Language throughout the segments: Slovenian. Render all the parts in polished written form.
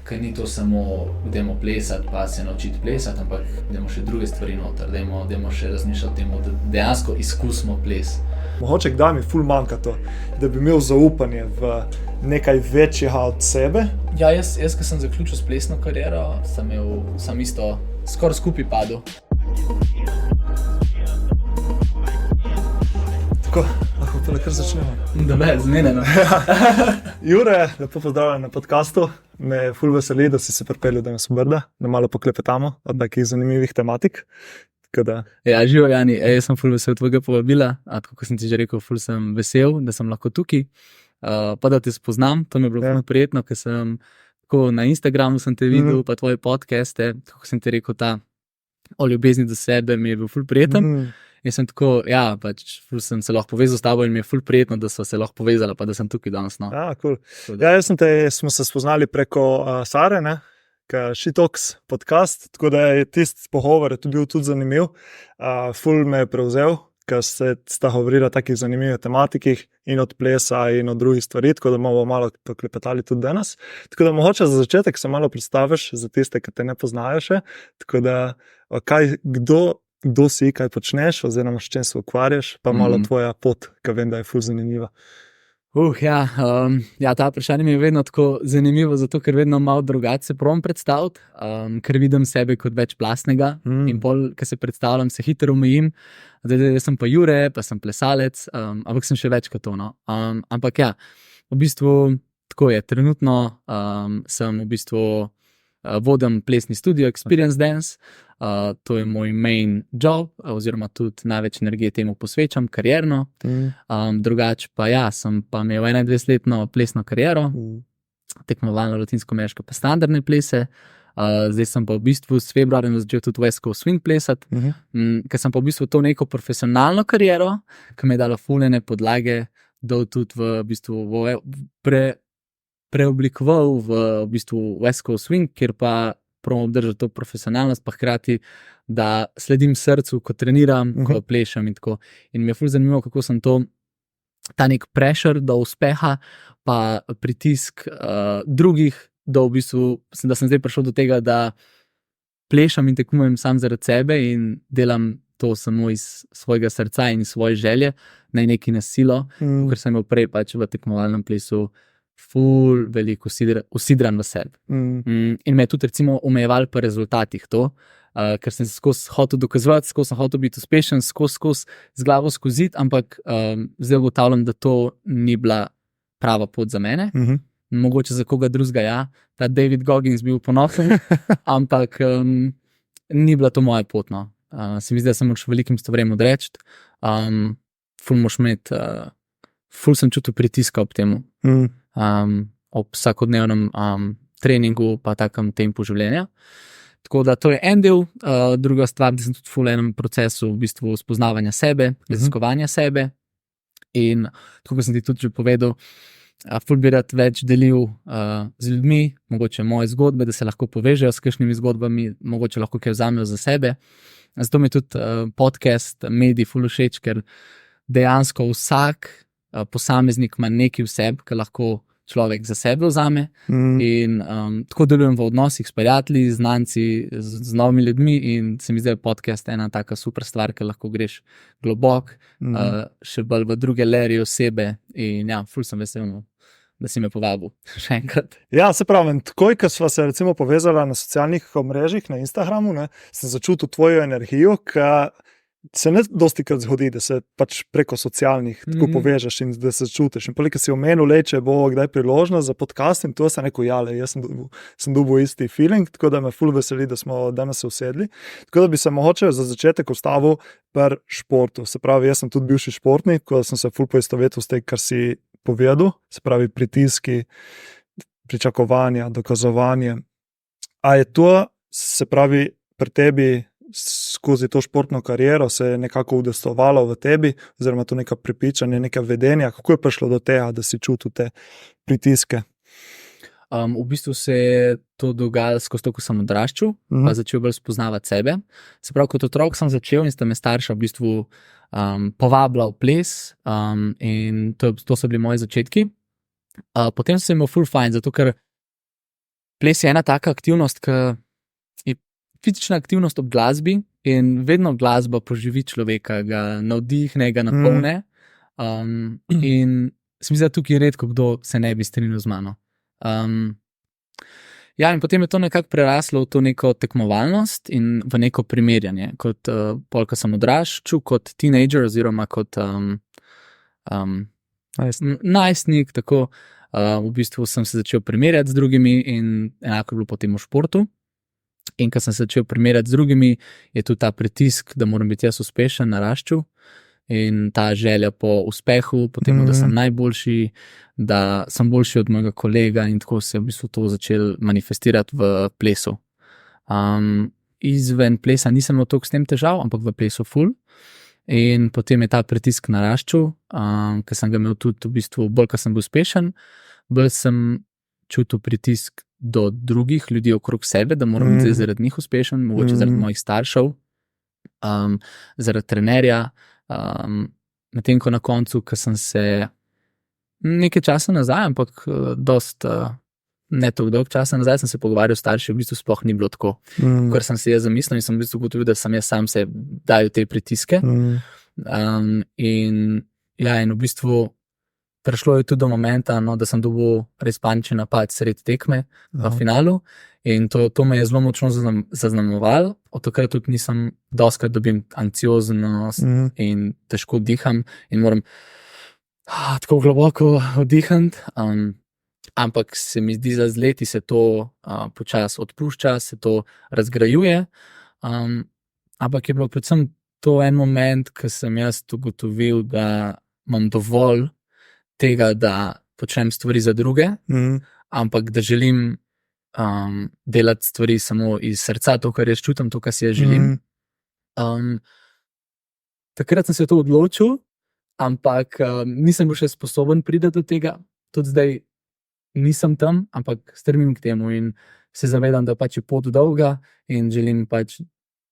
ker ni to samo, dajmo plesati, pa se naučiti plesati, ampak dajmo še druge stvari noter, dajmo še razmišljati o tem, da dejansko izkusimo ples. Mogoče kdaj mi ful manjka to, da bi imel zaupanje v nekaj večjega od sebe. Ja, jaz ko sem zaključil s plesno kariero, sem isto skoraj skupaj padel. Tako, lahko pa kar začnemo. Da zmenjeno. Jure, lepo pozdravljen na podcastu. Me ful veseli, da si se pripeljal danes v Brda, da malo poklepetamo o takih zanimivih tematik. Ja, živo Jani, jaz sem ful vesel tvojega povabila, tako kot sem ti že rekel, ful sem vesel, da sem lahko tukaj, pa da te spoznam, to mi je bilo ful prijetno, ker sem tako na Instagramu sem te videl, pa tvoje podcaste, tako sem ti rekel, ta o ljubezni do sebe mi je bil ful prijeten. In sem tako, ja, pač ful sem se lahko povezal s tabo in mi je ful prijetno, da sva se lahko povezala, pa da sem tukaj danes. No. Ja, cool. Ja, smo se spoznali preko Sare, ne? Shitoks podcast, tako da je tisti pogovor je bil tudi zanimiv. Ful me je prevzel, ker sta govorila o takih zanimivih tematikih in od plesa in od drugih stvari, tako da bomo malo poklepetali tudi danes. Tako da mogoče za začetek se malo predstaviš za tiste, ki te ne poznajo še. Tako da, kdo si, kaj počneš, oziroma s čem se ukvarjaš, pa malo tvoja pot, ki vem, da je ful zanimiva. Ja, ta vprašanje mi je vedno tako zanimivo, zato ker vedno malo drugače se probam predstaviti, ker vidim sebe kot večplastnega in bolj, ko se predstavljam, se hitro omejim. Zdaj sem pa Jure, pa sem plesalec, ampak sem še več kot to. No. Ampak ja, v bistvu tako je. Trenutno sem v bistvu vodim plesni studio Experience Dance. To je moj main job, oziroma tudi največ energije temu posvečam, karierno. Drugače pa ja, sem pa imel 21-letno plesno kariero, tekmovalno latinsko-ameriške pa standardne plese. Zdaj sem pa v bistvu s februarjem začel tudi West Coast Swing plesati, ker sem pa v bistvu to neko profesionalno kariero, ki mi je dala fulene podlage, da tudi v bistvu preoblikoval v bistvu West Coast Swing, kjer pa probam obdržati to profesionalnost, pa hkrati, da sledim srcu, ko treniram, ko plešem in tako. In mi je ful zanimivo, kako sem ta nek pressure do uspeha, pa pritisk drugih, da v bistvu, da sem zdaj prišel do tega, da plešem in tekmujem sam zaradi sebe in delam to samo iz svojega srca in iz svoje želje, ne neki na silo, ker sem imel prej pač v tekmovalnem plesu ful veliko usidran v sebi. In me je tudi recimo omejeval po rezultatih to, ker sem se skozi hotel dokazovati, skozi sem hotel biti uspešen, skozi z glavo skozi, ampak zdaj ugotavljam, da to ni bila prava pot za mene. Mogoče za koga drugega ja, ta David Goggins bil ponosen, ampak ni bila to moja pot. No. Se mi zdi, da sem moč velikim stvarem odreči. Ful sem čutil pritiska ob temu. Ob vsakodnevnem treningu pa takem tempu življenja. Tako da to je en del, druga stvar, da sem tudi ful enem procesu v bistvu spoznavanja sebe, raziskovanja sebe in tako kot sem ti tudi že povedal, ful bi rad več delil z ljudmi, mogoče moje zgodbe, da se lahko povežejo s kakšnimi zgodbami, mogoče lahko kaj vzamejo za sebe. Zato mi je tudi podcast, medij ful všeč, ker dejansko vsak posameznik ima nekaj v sebi, ki lahko človek za sebe vzame in tako delujem v odnosih s prijatelji, znanci, z novimi ljudmi in se mi zdi podcast ena taka super stvar, ker lahko greš globok, še bolj v druge lerije osebe in ja, ful sem vesel, da si me povabil še enkrat. Ja, se pravim, takoj, ko sva se recimo povezala na socialnih mrežah, na Instagramu, sem začutil tvojo energijo, ki se ne dosti krat zgodi, da se pač preko socialnih tako povežeš in da se čutiš. In poleg, ko si omenil, če bo kdaj priložnost za podcast in to se neko jale, jaz sem dobil isti feeling, tako da me ful veseli, da smo danes se usedli. Tako da bi se mogoče za začetek ustavil pri športu. Se pravi, jaz sem tudi bivši športnik, ko sem se ful poistovetil s tem, kar si povedal, se pravi pritiski, pričakovanja, dokazovanje. A je to, se pravi, pri tebi skozi to športno kariero se je nekako udejstvovalo v tebi, oziroma to neka prepričanje, neka vedenja, kako je prišlo do tega, da si čutil te pritiske? V bistvu se je to dogajalo skozi to, ko sem odraščal, pa začel bolj spoznavati sebe. Se pravi, kot otrok sem začel in sta me starša v bistvu povabila v ples in to so bili moji začetki. Potem sem imel ful fajn, zato ker ples je ena taka aktivnost, ki je fizična aktivnost ob glasbi in vedno glasba poživi človeka, ga navdihne, ga napolne. In se mi zdi, da tukaj redko kdo se ne bi strinjal z mano. Ja, in potem je to nekako preraslo v to neko tekmovalnost in v neko primerjanje. Kot ko sem odraščal, kot teenager oziroma kot najstnik, tako v bistvu sem se začel primerjati z drugimi in enako je bilo potem v športu. In ko sem se začel primerjati z drugimi, je tudi ta pritisk, da moram biti jaz uspešen, naraščal. In ta želja po uspehu, po tem, da sem najboljši, da sem boljši od mojega kolega in tako se je v bistvu to začel manifestirati v plesu. Izven plesa nisem imel toliko s tem težav, ampak v plesu ful. In potem je ta pritisk naraščal, ker sem ga imel tudi v bistvu bolj, ko sem bil uspešen, bolj sem čutil pritisk do drugih ljudi okrog sebe, da moram biti zaradi njih uspešen, mogoče zaradi mojih staršev, zaradi trenerja. Medtem ko na koncu, ko sem se nekaj časa nazaj, ampak ne tako dolgo časa nazaj, sem se pogovarjal s starši, v bistvu sploh ni bilo tako, kar sem si jaz zamislil in sem v bistvu ugotovil, da sem jaz sam se dajal te pritiske. In v bistvu prišlo je tudi do momenta, da sem dobil res panični napad sredi tekme v finalu in to me je zelo močno zaznamovalo. Od takrat tudi nisem dostikrat dobim anksioznost in težko diham in moram tako globoko vdihati. Ampak se mi zdi, da z leti se to počasi odpušča, se to razgrajuje. Ampak je bilo predvsem to en moment, ko sem jaz ugotovil, da imam dovolj tega, da počnem stvari za druge, ampak da želim delati stvari samo iz srca, to, kar jaz čutim, to, kar si jaz želim. Takrat sem se to odločil, ampak nisem bil še sposoben priti do tega. Tudi zdaj nisem tam, ampak strmim k temu in se zavedam, da pač je pot dolga in želim pač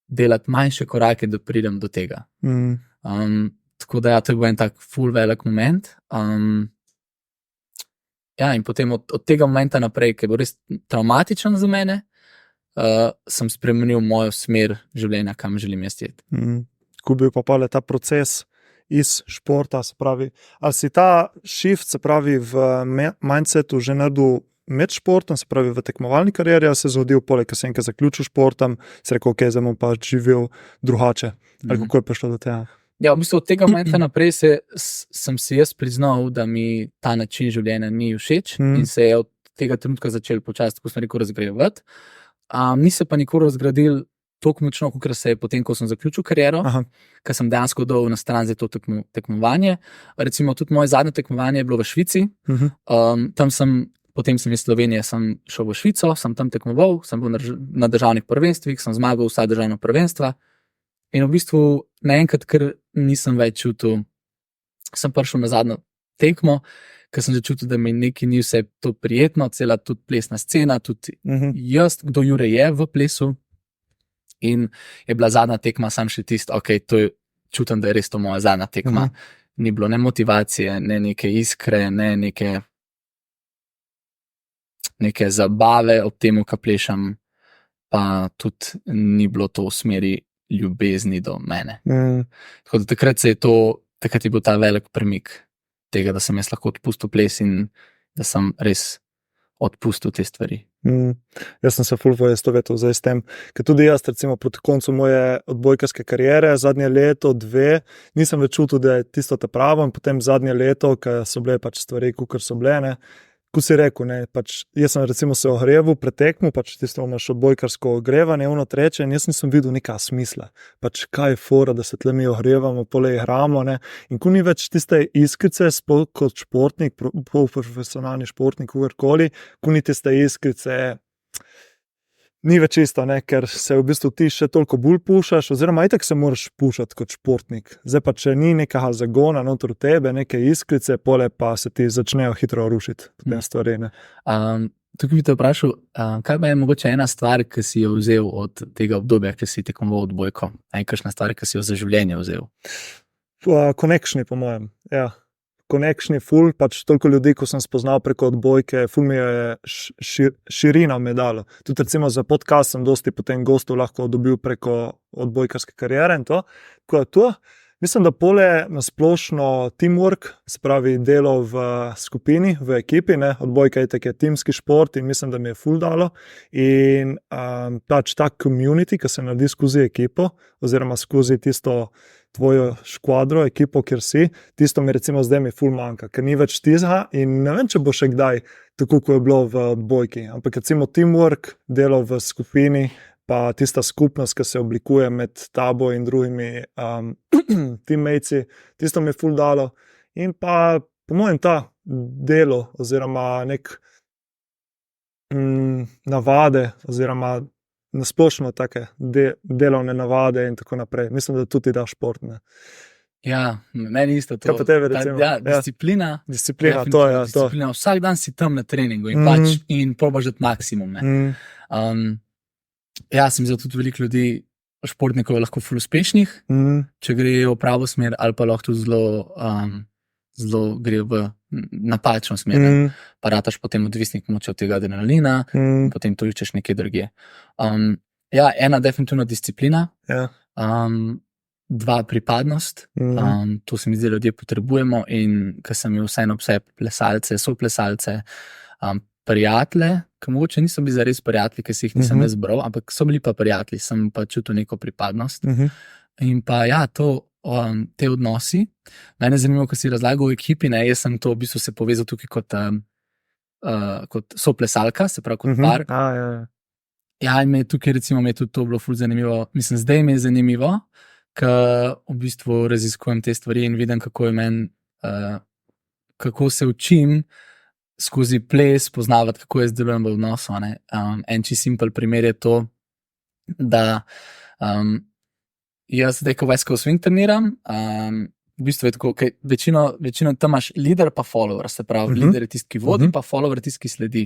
delati manjše korake, da pridem do tega. Tako da to je bil en tak ful velik moment. In potem od tega momenta naprej, ki je bil res traumatičen za mene, sem spremenil mojo smer življenja, kam želim jaz iti. Ko bil pa ta proces iz športa, se pravi, ali si ta shift, se pravi, v mindsetu že naredil med športom, se pravi v tekmovalni karieri, ali se zgodil poleg, ko sem enkrat zaključil športom, se rekel, ok, zdaj bom pa živel drugače. Ali kako je prišlo do tega? Ja, v bistvu od tega momenta naprej sem si jaz priznal, da mi ta način življenja ni všeč in se je od tega trenutka začel počasi, tako sem rekel, razgrajevati. Ni se pa nikoli razgradil toliko močno, kot se je potem, ko sem zaključil kariero, ker sem dejansko dal na stran za to tekmovanje. Recimo tudi moje zadnje tekmovanje je bilo v Švici. Potem sem iz Slovenije šel v Švico, sem tam tekmoval, sem bil na državnih prvenstvih, sem zmagal vsa državna prvenstva. In v bistvu naenkrat, ker nisem več čutil, sem prišel na zadnjo tekmo, ker sem začutil, da mi nekaj ni vse to prijetno, cela tudi plesna scena, tudi jaz, kdo Jure je v plesu. In je bila zadnja tekma, sam še tisto, ok, čutim, da je res to moja zadnja tekma. Ni bilo ne motivacije, ne neke iskre, ne neke zabave ob temu, ko plešem, pa tudi ni bilo to v smeri ljubezni do mene. Tako da takrat je bil ta velik premik tega, da sem jaz lahko odpustil ples in da sem res odpustil te stvari. Jaz sem se ful poistovetil zdaj s tem, ker tudi jaz recimo proti koncu moje odbojkarske kariere, zadnje leto, 2, nisem več čutil, da je tisto te pravo in potem zadnje leto, ker so bile pač stvari, kakor so bile, ne. Ko si rekel, ne, pač jaz sem recimo se ogreval pred tekmo, pač tisto imaš odbojkarsko ogrevanje, ono treče in jaz nisem videl neka smisla. Pač kaj je fora, da se tle mi ogrevamo, pole igramo, ne. In ko ni več tiste iskrice, sploh kot športnik, profesionalni športnik, kakorkoli, ko ni tiste iskrice, ni več isto, ne, ker se v bistvu ti še toliko bolj pušaš, oziroma itak se moraš pušati kot športnik. Zdaj pa, če ni nekega zagona noter v tebe, neke iskrice, pole pa se ti začnejo hitro rušiti potem stvari, ne. Tukaj bi te vprašal, kaj pa je mogoče ena stvar, ki si jo vzel od tega obdobja, ki si tekmoval odbojko? Kakšna stvar, ki si jo za življenje vzel? Konekšni, po mojem, ja. konekšni, ful, pač toliko ljudi, ko sem spoznal preko odbojke, ful mi je širina me dalo. Tudi recimo za podcast sem dosti potem gostov lahko dobil preko odbojkarske kariere in to. Tako je to. Mislim, da pole nasplošno teamwork, se pravi delo v skupini, v ekipi, ne? Odbojka je tak timski šport in mislim, da mi je ful dalo. In pač ta community, ki se naredi skozi ekipo, oziroma skozi tisto tvojo škvadro, ekipo, kjer si, tisto mi recimo zdaj mi ful manjka, ker ni več tizga in ne vem, če bo še kdaj tako, ko je bilo v odbojki. Ampak recimo teamwork, delo v skupini, pa tista skupnost, ki se oblikuje med tabo in drugimi teammatesi, tisto mi je ful dalo. In pa po mojem ta delo oziroma nek navade oziroma nasplošno take delovne navade in tako naprej. Mislim, da tudi da šport. Ne. Ja, meni isto to. Kaj pa tebe recimo? Disciplina. Disciplina, to je. Disciplina. Vsak dan si tam na treningu in pač in probaš dati maksimum. Ja, sem videl tudi veliko ljudi, športnikov lahko ful uspešnih, če grejo v pravo smer ali pa lahko tudi zelo grejo v napačno smer. Pa rataš potem odvisnik moče od tega adrenalina, potem to iščeš nekje drugje. Ja, ena definitivno disciplina, dva pripadnost, to se mi zdi, ljudje potrebujemo in ker sem imel vseeno vse plesalce, soplesalce, prijatelje, ki mogoče niso bili zares prijatelji, ki si jih nisem jaz bral, ampak so bili pa prijatelji, sem pa čutil neko pripadnost. In pa ja, te odnosi. Mene zanimivo, ko si razlagal v ekipi, ne, jaz sem to v bistvu se povezal tukaj kot soplesalka, se pravi kot par. Ja, in tukaj recimo mi je tudi to bilo ful zanimivo. Mislim, zdaj mi je zanimivo, ker v bistvu raziskujem te stvari in vidim, kako je meni, kako se učim skozi ples poznavati, kako jaz delujem v odnosu. En čisto simpel primer je to, da jaz zdaj, ko West Coast Swing treniram, v bistvu je tako, večino tam imaš leader pa follower, se pravi, leader je tisti, ki vodi, pa follower je tisti, ki sledi.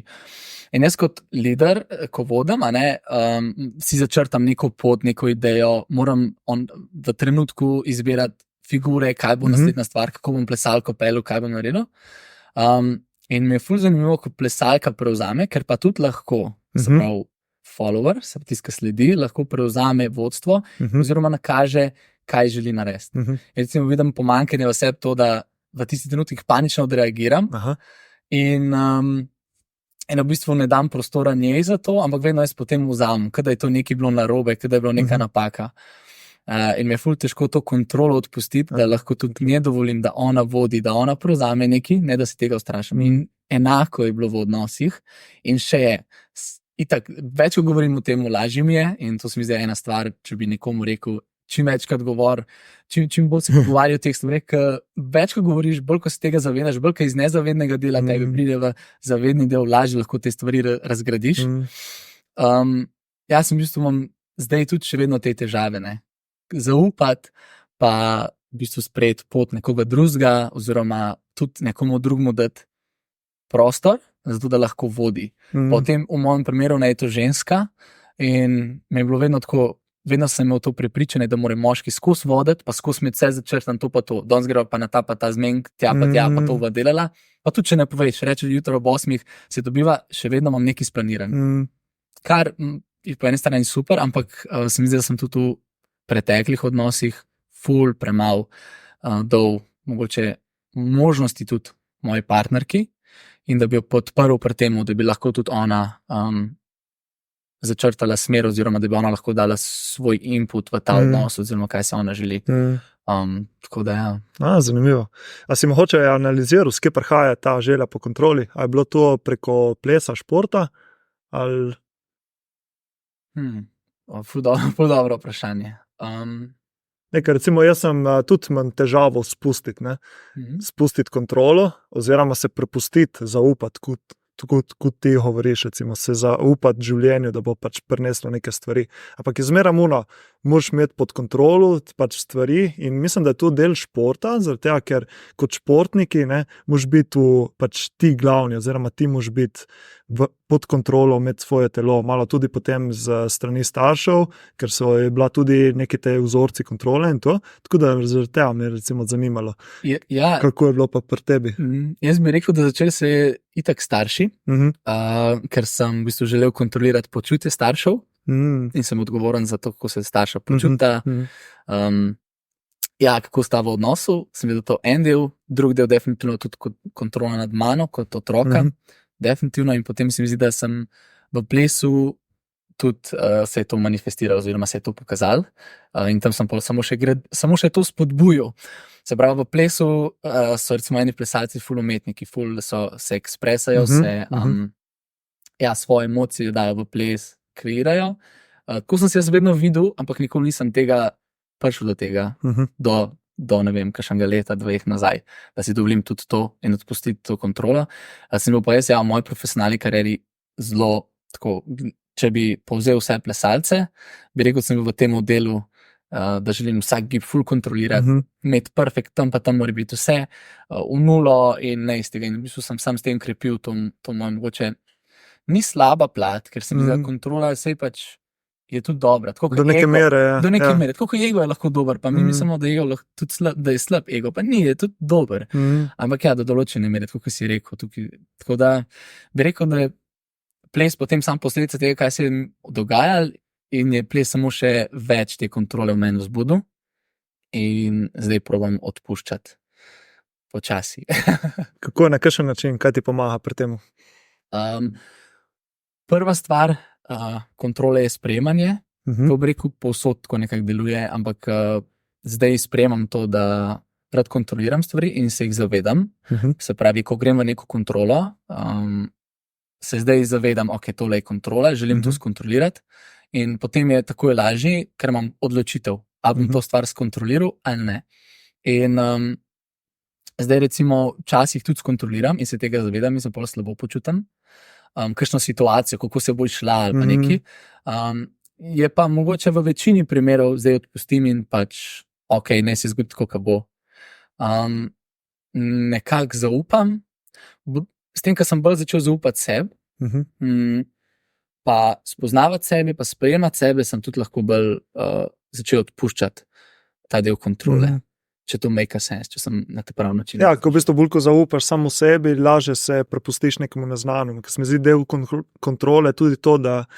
In jaz kot leader, ko vodim, si začrtam neko pot, neko idejo, moram v trenutku izbirati figure, kaj bo naslednja stvar, kako bom plesal, ko pelil, kaj bom naredil. In mi je ful zanimivo, ko plesalka prevzame, ker pa tudi lahko, se pravi, follower, se tisti, ki sledi, lahko prevzame vodstvo oziroma nakaže, kaj želi narediti. Recimo vidim pomanjkanje v sebi to, da v tistih trenutkih panično odreagiram in v bistvu ne dam prostora njej za to, ampak vedno jaz potem vzamem, kada je to nekaj bilo narobe, kada je bilo neka napaka. In mi je ful težko to kontrolo odpustiti, da lahko tudi nje dovolim, da ona vodi, da ona prevzame nekaj, ne da se tega ustrašim. In enako je bilo v odnosih in še je. Itak, več ko govorim o tem, lažje mi je in to se mi zdi ena stvar, če bi nekomu rekel, čim večkrat govor, čim bolj se pogovarja o teh stvareh, ker več ko govoriš, bolj ko se tega zavedaš, bolj ko iz nezavednega dela tebe pride v zavedni del, lažje lahko te stvari razgradiš. Jaz sem v bistvu imam zdaj tudi še vedno te težave, ne. Zaupati, pa v bistvu sprejeti pot nekoga drugega, oziroma tudi nekomu drugemu dati prostor, zato da lahko vodi. Potem v mojem primeru je to ženska in mi je bilo vedno tako, vedno sem imel to prepričanje, da mora moški skozi voditi, pa skozi med vse začrtan to pa to. Danes gre pa na ta zmenk, tja pa to delala. Pa tudi, če ne poveš, reče jutro ob 8 se dobiva, še vedno imam nekaj splaniran. Kar je po eni strani super, ampak se mi zdi, da sem tudi v preteklih odnosih ful premalo dal mogoče možnosti tudi moji partnerki in da bi jo podprl pri temu, da bi lahko tudi ona začrtala smer oziroma da bi ona lahko dala svoj input v ta odnos oziroma kaj se ona želi. Tako da ja. Zanimivo. A si mogoče analiziral, skje prihaja ta želja po kontroli? A je bilo to preko plesa, športa? Ali... Ful dobro vprašanje. Nekaj, recimo, jaz sem tudi imam težavo spustiti, spustiti kontrolo, oziroma se prepustiti, zaupati, kot ti govoriš, recimo, se zaupati življenju, da bo pač prineslo neke stvari. Ampak izmeram moraš imeti pod kontrolo pač stvari in mislim, da je to del športa, zaradi tega, ker kot športniki moraš biti pač ti glavni, oziroma ti moraš biti pod kontrolo med svoje telo, malo tudi potem z strani staršev, ker je bila tudi neki te vzorci kontrole in to, tako da zaradi tega me je recimo zanimalo, kako je bilo pa pri tebi. Jaz bi rekel, da začeli se itak starši, ker sem v bistvu želel kontrolirati počutje staršev in sem odgovoren za to, kako se starša počuta. Kako sta v odnosu, sem videl to en del, drug del definitivno tudi kot kontrola nad mano, kot otroka, definitivno, in potem se mi zdi, da sem v plesu tudi se je to manifestiralo, oziroma se je to pokazalo, in tam sem pa samo še to spodbujal. Se pravi, v plesu so recimo eni plesalci ful umetniki, ful se ekspresajo, svoje emocije dajo v ples, kreirajo. Tako sem se jaz vedno videl, ampak nikoli nisem prišel do tega, do ne vem, kakšnega leta, 2 nazaj, da si dovolim tudi to in odpustiti to kontrolo. Sem bil pa jaz v moji profesionalni karieri zelo tako, če bi povzel vse plesalce, bi rekel, da sem bil v tem delu, da želim vsak gib ful kontrolirati, imeti perfekt, tam pa tam mora biti vse v nulo in ne iz tega. In v bistvu sem sam s tem krepil to moje mogoče. Ni slaba plat, ker se mi zdi, da kontrola vse pač je tudi dobra. Do neke mere. Do neke mere. Tako kot ego je lahko dober, pa mi mislimo, da je slab ego, pa ni, je tudi dober. Ampak do določene mere, tako kot si rekel. Tako da bi rekel, da je ples potem sam posledica tega, kaj se je dogajalo, in je ples samo še več te kontrole v meni vzbudil in zdaj probam odpuščati počasi. Kako je, na kakšen način, kaj ti pomaga pri tem? Prva stvar kontrole je sprejemanje. To bi rekel, povsod tako nekako deluje, ampak zdaj sprejemam to, da rad kontroliram stvari in se jih zavedam. Se pravi, ko grem v neko kontrolo, se zdaj zavedam, ok, tole je kontrola, želim to skontrolirati. In potem je takoj lažje, ker imam odločitev, ali bom to stvar skontroliral ali ne. In zdaj recimo včasih tudi skontroliram in se tega zavedam in se pol slabo počutim. Kakšno situacijo, kako se bo šla ali pa nekaj. Je pa mogoče v večini primerov zdaj odpustim in pač ok, ne se zgodi tako, kako bo. Nekako zaupam. S tem, ko sem bolj začel zaupati sebi, pa spoznavati sebe, pa sprejemati sebe, sem tudi lahko bolj začel odpuščati ta del kontrole. Če to make sense, če sem na te prav način. Ko v bistvu bolj ko zaupaš samo sebi, lažje se prepustiš nekemu neznanemu. Ker se mi zdi del kontrole tudi to, da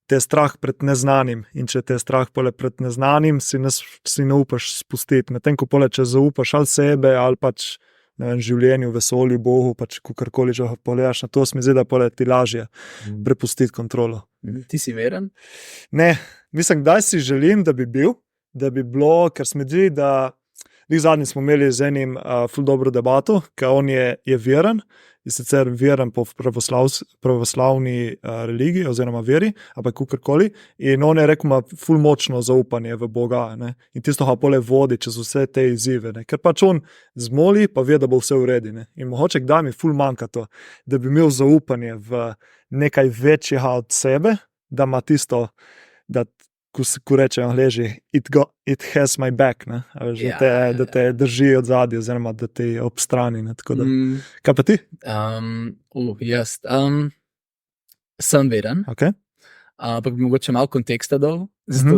te je strah pred neznanim. In če te je strah pred neznanim, si ne upaš spustiti. Medtem ko če zaupaš ali sebe, ali pač življenju, vesolju, Bogu, pač kakorkoli že pogledaš na to, se mi zdi, da ti lažje prepustiti kontrolo. Ti si veren? Ne, mislim, kdaj si želim, da bi bilo, ker se mi zdi, da zadnji smo imeli z enim ful dobro debato, ker on je veren, in sicer veren po pravoslavni religiji oziroma veri, ampak kakorkoli, in on je rekel, ima ful močno zaupanje v Boga, in tisto ga pole vodi čez vse te izzive, ker pač on zmoli, pa ve, da bo vse v redu, in mogoče kdaj mi ful manjka to, da bi imel zaupanje v nekaj večjega od sebe, da ima tisto, da ko reče Angleži, it has my back, da te drži od zadnje, oziroma da te je ob strani. Kaj pa ti? Jaz sem veren, ampak bi mogoče malo konteksta dal, zato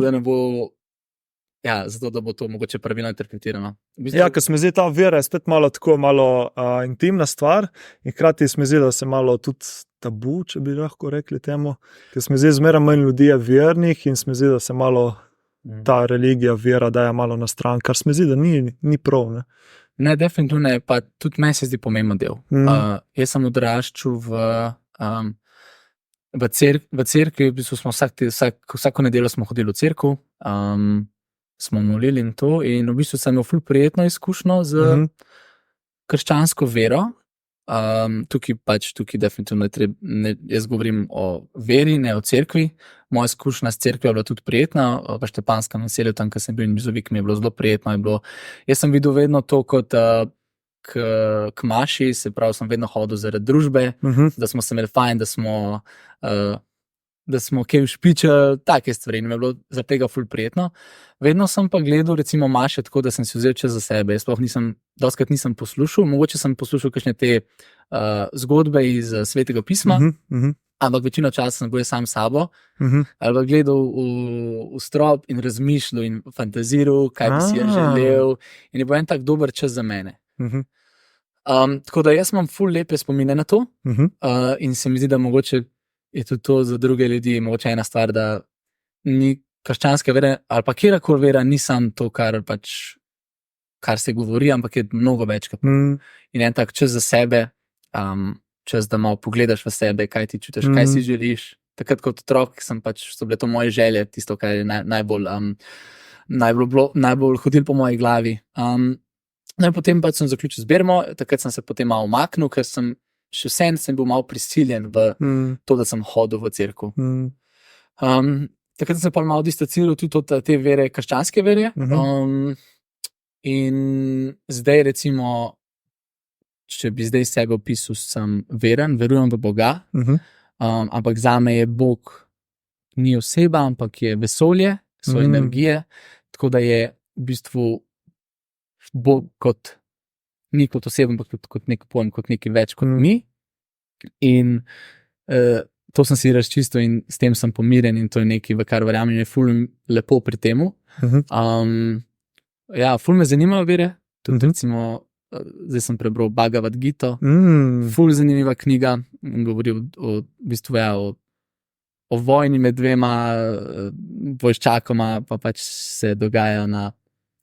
da bo to mogoče pravilno interpretirano. Ker se mi zdi, ta vera je spet malo intimna stvar in hkrati se mi zdi, da se malo tudi tabu, če bi lahko rekli temu, ker se mi zdi, zmeraj manj ljudi je vernih in se mi zdi, da se malo ta religija, vera daje malo na stran, kar se mi zdi, da ni prav. Ne, definitivno ne, pa tudi meni se zdi pomemben del. Jaz sem odraščal v cerkvi, v bistvu smo vsako nedeljo smo hodili v cerkev, smo molili in to, in v bistvu sem imel ful prijetno izkušnjo z krščansko vero. Tukaj definitivno jaz govorim o veri, ne o cerkvi. Moja izkušnja s cerkvijo je bila tudi prijetna, v Štepanskem naselju, tam, ko sem bil in Bizovik, mi je bilo zelo prijetno. Jaz sem videl vedno to kot k maši, se pravi, sem vedno hodil zaradi družbe, da smo se imeli fajn, da smo kaj ušpičali, take stvari, in mi je bilo za tega ful prijetno. Vedno sem pa gledal, recimo, maše tako, da sem si vzel čas za sebe. Jaz sploh doskrat nisem poslušal, mogoče sem poslušal kakšne te zgodbe iz Svetega pisma, ampak večino časa sem bil sam s sabo, ali pa gledal v strop in razmišljal in fantaziral, kaj bi si želel, in je bil en tak dober čas za mene. Tako da jaz imam ful lepe spomine na to, in se mi zdi, da mogoče je tudi to za druge ljudi mogoče ena stvar, da ni krščanska vera, ali pa kjerkoli vera, ni samo to, kar se govori, ampak je mnogo več. In en tak čas za sebe, čas, da malo pogledaš v sebe, kaj ti čutiš, kaj si želiš. Takrat kot otrok so bile to moje želje, tisto, kar je najbolj hodil po moji glavi. No in potem pa sem zaključil z bermo, takrat sem se potem malo umaknil, ker sem še vsem bil malo prisiljen v to, da sem hodil v cerkev. Takrat sem se pa malo distanciral tudi od te vere, krščanske vere. In zdaj recimo, če bi zdaj sebe opisal, sem veren, verujem v Boga, ampak zame je Bog ni oseba, ampak je vesolje, so energije, tako da je v bistvu Bog ni kot oseba, ampak kot nek pojem, kot nekaj več kot mi. In to sem si razčistil in s tem sem pomirjen in to je nekaj, v kar verjamem, in je ful lepo pri temu. Ja, ful me zanimajo vere, tudi recimo, zdaj sem prebral Bhagavad Gito, ful zanimiva knjiga, govori v bistvu o vojni med dvema vojščakoma, pa pač se dogajajo na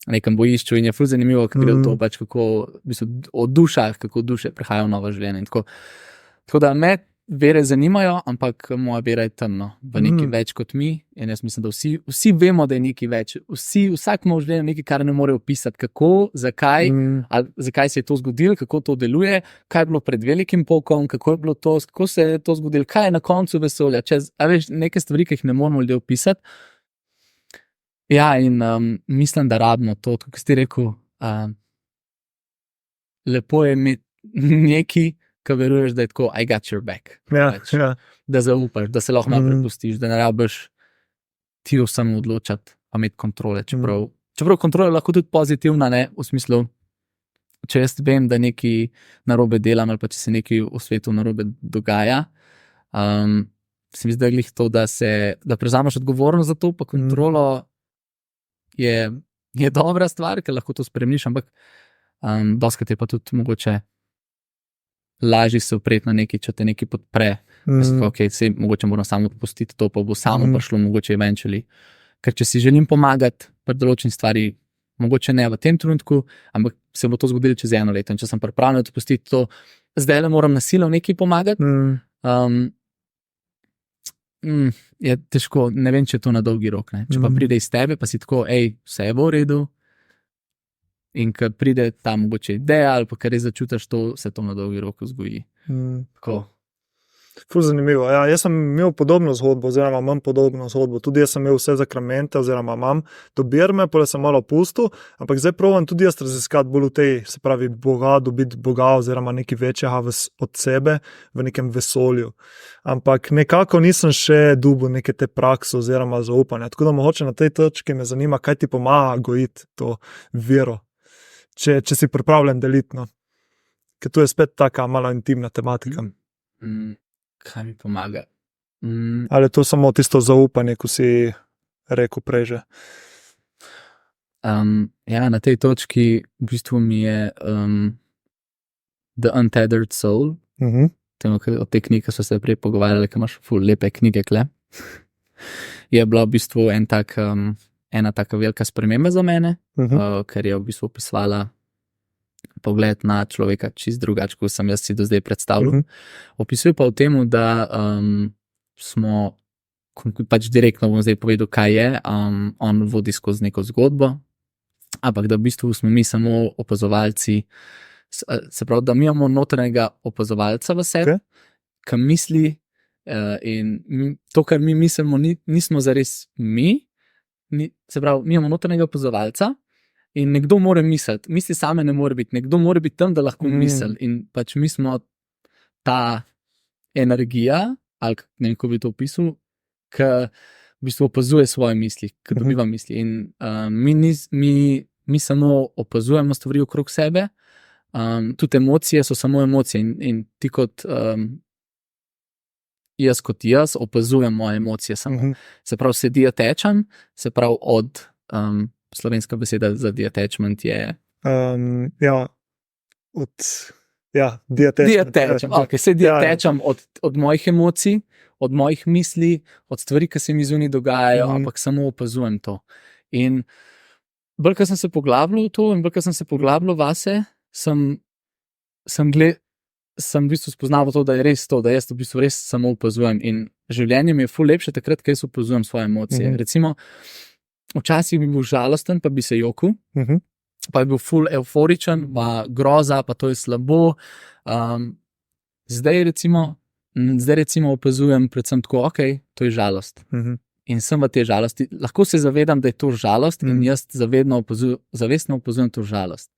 nekem bojišču in je ful zanimivo, kako gre to pač, kako v bistvu o dušah, kako duše prehajajo v novo življenje in tako da me vere zanimajo, ampak moja vera je temno, v nekaj več kot mi, in jaz mislim, da vsi vemo, da je nekaj več, vsak ima v življenju nekaj, kar ne more opisati, kako, zakaj, ali zakaj se je to zgodilo, kako to deluje, kaj je bilo pred velikim pokom, kako je bilo to, kako se je to zgodilo, kaj je na koncu vesolja, a veš, neke stvari, ki jih ne moramo ljudje opisati. Ja, in mislim, da rabimo to, kako si rekel, lepo je imeti nekaj, ki veruješ, da je tako, I got your back. Da zaupaš, da se lahko malo prepustiš, da ne rabiš ti vsem odločati, pa imeti kontrole. Čeprav kontrola je lahko tudi pozitivna, ne, v smislu, če jaz vem, da nekaj narobe delam, ali pa če se nekaj v svetu narobe dogaja, se mi zdi, da glih to, da prevzameš odgovornost za to, pa kontrolo je dobra stvar, ker lahko to spremeniš, ampak doskrat je pa tudi mogoče lažje se upreti na nekaj, če te nekaj podpre. Okay, mogoče moram samo popustiti to, pa bo samo prišlo, mogoče eventually. Ker če si želim pomagati pri določeni stvari, mogoče ne v tem trenutku, ampak se bo to zgodilo čez 1 leto. In če sem pripravljen odpustiti to, zdaj le moram na silo nekaj pomagati, je težko, ne vem, če je to na dolgi rok. Ne? Če pa pride iz tebe, pa si tako, vse je v redu, in ko pride ta mogoče ideja, ali pa kar res začutiš to, se to na dolgi rok vzgoji. Ful zanimivo. Ja, jaz sem imel podobno zgodbo, oziroma imam podobno zgodbo. Tudi jaz sem imel vse zakramente, oziroma imam do birme, potem sem malo pustil, ampak zdaj probam tudi jaz raziskati bolj v tej, se pravi, Boga, dobiti Boga, oziroma nekaj večjega od sebe v nekem vesolju. Ampak nekako nisem še dobil neke te prakse oziroma zaupanja. Tako da mogoče na tej točki me zanima, kaj ti pomaga gojiti to vero. Če si pripravljen deliti, no. Ker tu je spet taka malo intimna tematika. Kaj mi pomaga? Ali je to samo tisto zaupanje, ko si rekel prej že? Ja, na tej točki v bistvu mi je The Untethered Soul, od te knjige, ki so se prej pogovarjali, ker imaš ful lepe knjige kle, je bila v bistvu ena taka velika sprememba za mene, ker je v bistvu opisovala pogled na človeka čist drugače, kot sem jaz si do zdaj predstavljal. Opisuje pa v tem, da smo, pač direktno bom zdaj povedal, kaj je, on vodi skozi neko zgodbo, ampak da v bistvu smo mi samo opazovalci, se pravi, da mi imamo notranjega opazovalca v sebi, ki misli, in to, kar mi mislimo, nismo zares mi, se pravi, mi imamo notranjega opazovalca in nekdo mora misliti, misli same ne more biti, nekdo mora biti tam, da lahko misli, in pač mi smo ta energija, ali ne vem, kako bi to opisal, ki v bistvu opazuje svoje misli, ki dobiva misli. In mi samo opazujemo stvari okrog sebe, tudi emocije so samo emocije in ti kot jaz opazujem moje emocije samo. Se pravi, se diatečam, se pravi od slovenska beseda za detachment je... Diatečam. Okay, se diatečam od mojih emocij, od mojih misli, od stvari, ki se mi zunaj dogajajo, ampak samo opazujem to. In bolj, ko sem se poglabljal v to in bolj, ko sem se poglabljal vase, sem v bistvu spoznal to, da je res to, da jaz v bistvu res samo opazujem. In življenje mi je ful lepše takrat, ko jaz opazujem svoje emocije. Recimo, včasih bi bil žalosten, pa bi se jokal, pa je bil ful euforičen, pa groza, pa to je slabo. Zdaj recimo opazujem predvsem tako, ok, to je žalost. In sem v tej žalosti. Lahko se zavedam, da je to žalost in jaz zavestno opazujem to žalost.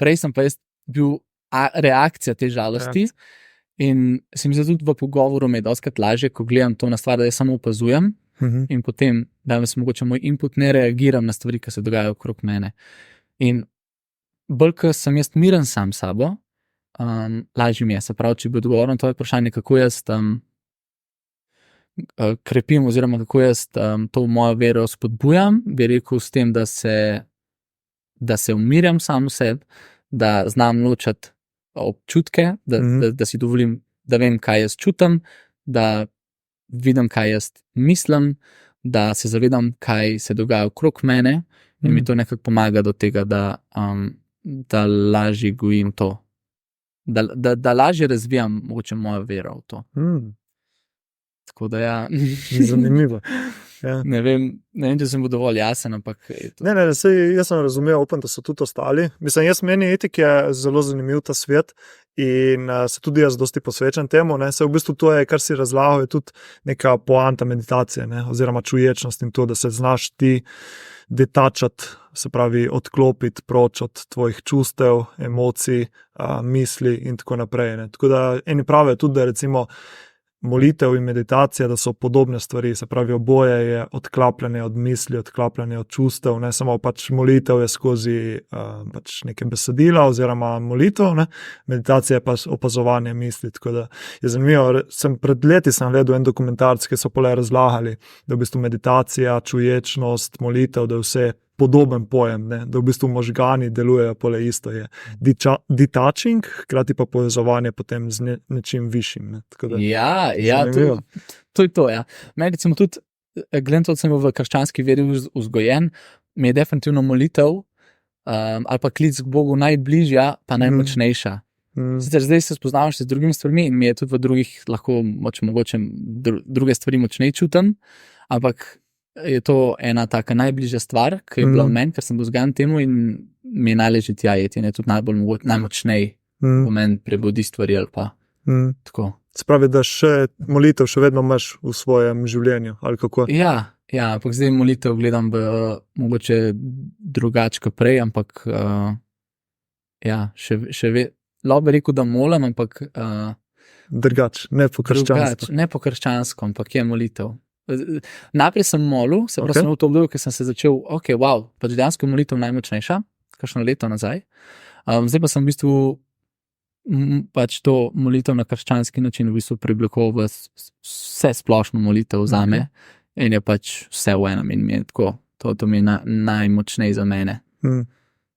Prej sem pa jaz bil reakcija te žalosti in se mi zdi tudi v pogovoru me je dostikrat lažje, ko gledam to na stvar, da jaz samo opazujem in potem, da se mogoče moj input ne reagiram na stvari, ki se dogajajo okrog mene. In bolj, ko sem jaz miren sam sabo, lažje mi je. Se pravi, če bi odgovoril na tvoje vprašanje, kako jaz krepim oziroma kako jaz to mojo vero spodbujam, bi rekel s tem, da se umirjam sam sebi, da znam ločati občutke, da si dovolim, da vem, kaj jaz čutim, da vidim, kaj jaz mislim, da se zavedam, kaj se dogaja okrog mene in mi to nekako pomaga do tega, da lažje gojim to. Da lažje razvijam mogoče mojo vero v to. Tako da ja. Zanimivo. Ja. Ne vem, če sem bil dovolj jasen, ampak... Jaz sem razumel, upam, da so tudi ostali. Mislim, meni etik je zelo zanimiv ta svet in se tudi jaz dosti posvečam temu. Se v bistvu to je, kar si razlagal, je tudi neka poanta meditacije, oziroma čuječnost in to, da se znaš ti detačati, se pravi odklopiti proč od tvojih čustev, emocij, misli in tako naprej. Tako da eni pravijo tudi, da recimo molitev in meditacija, da so podobne stvari, se pravi oboje je odklapljanje od misli, odklapljanje od čustev, ne samo pač molitev je skozi pač neke besedila oziroma molitev, meditacija je pa opazovanje misli, tako da je zanimivo. Pred leti sem gledal en dokumentarc, ki so pole razlagali, da v bistvu meditacija, čuječnost, molitev, da je vse podoben pojem, da v bistvu možgani delujejo pole isto, je detaching, hkrati pa povezovanje potem z nečim višjim. Ja, to je to, ja. Meni recimo tudi, gledam to, da sem v krščanski veri vzgojen, mi je definitivno molitev ali pa klic k Bogu najbližja, pa najmočnejša. Zdaj se spoznavam še z drugimi stvarmi in mi je tudi v drugih lahko mogoče druge stvari močneje čutim, ampak je to ena taka najbližja stvar, ki je bila v meni, ker sem bil vzgajan temu in mi je najlažje tja iti in je tudi najmočnej v meni prebudi stvari ali pa tako. Spravi, da še molitev še vedno imaš v svojem življenju, ali kako? Ja, ampak zdaj molitev gledam mogoče drugače kot prej, ampak lahko bi rekel, da molim, ampak drugače, ne po krščansko. Ne po krščansko, ampak je molitev. Najprej sem molil, sem v to obdobju, ker sem se začel, pač dejansko molitev najmočnejša, kakšno leto nazaj. Zdaj pa sem v bistvu pač to molitev na krščanski način v bistvu preoblikoval v vse splošno molitev zame in je pač vse v enem in mi je tako, to mi je najmočnej za mene.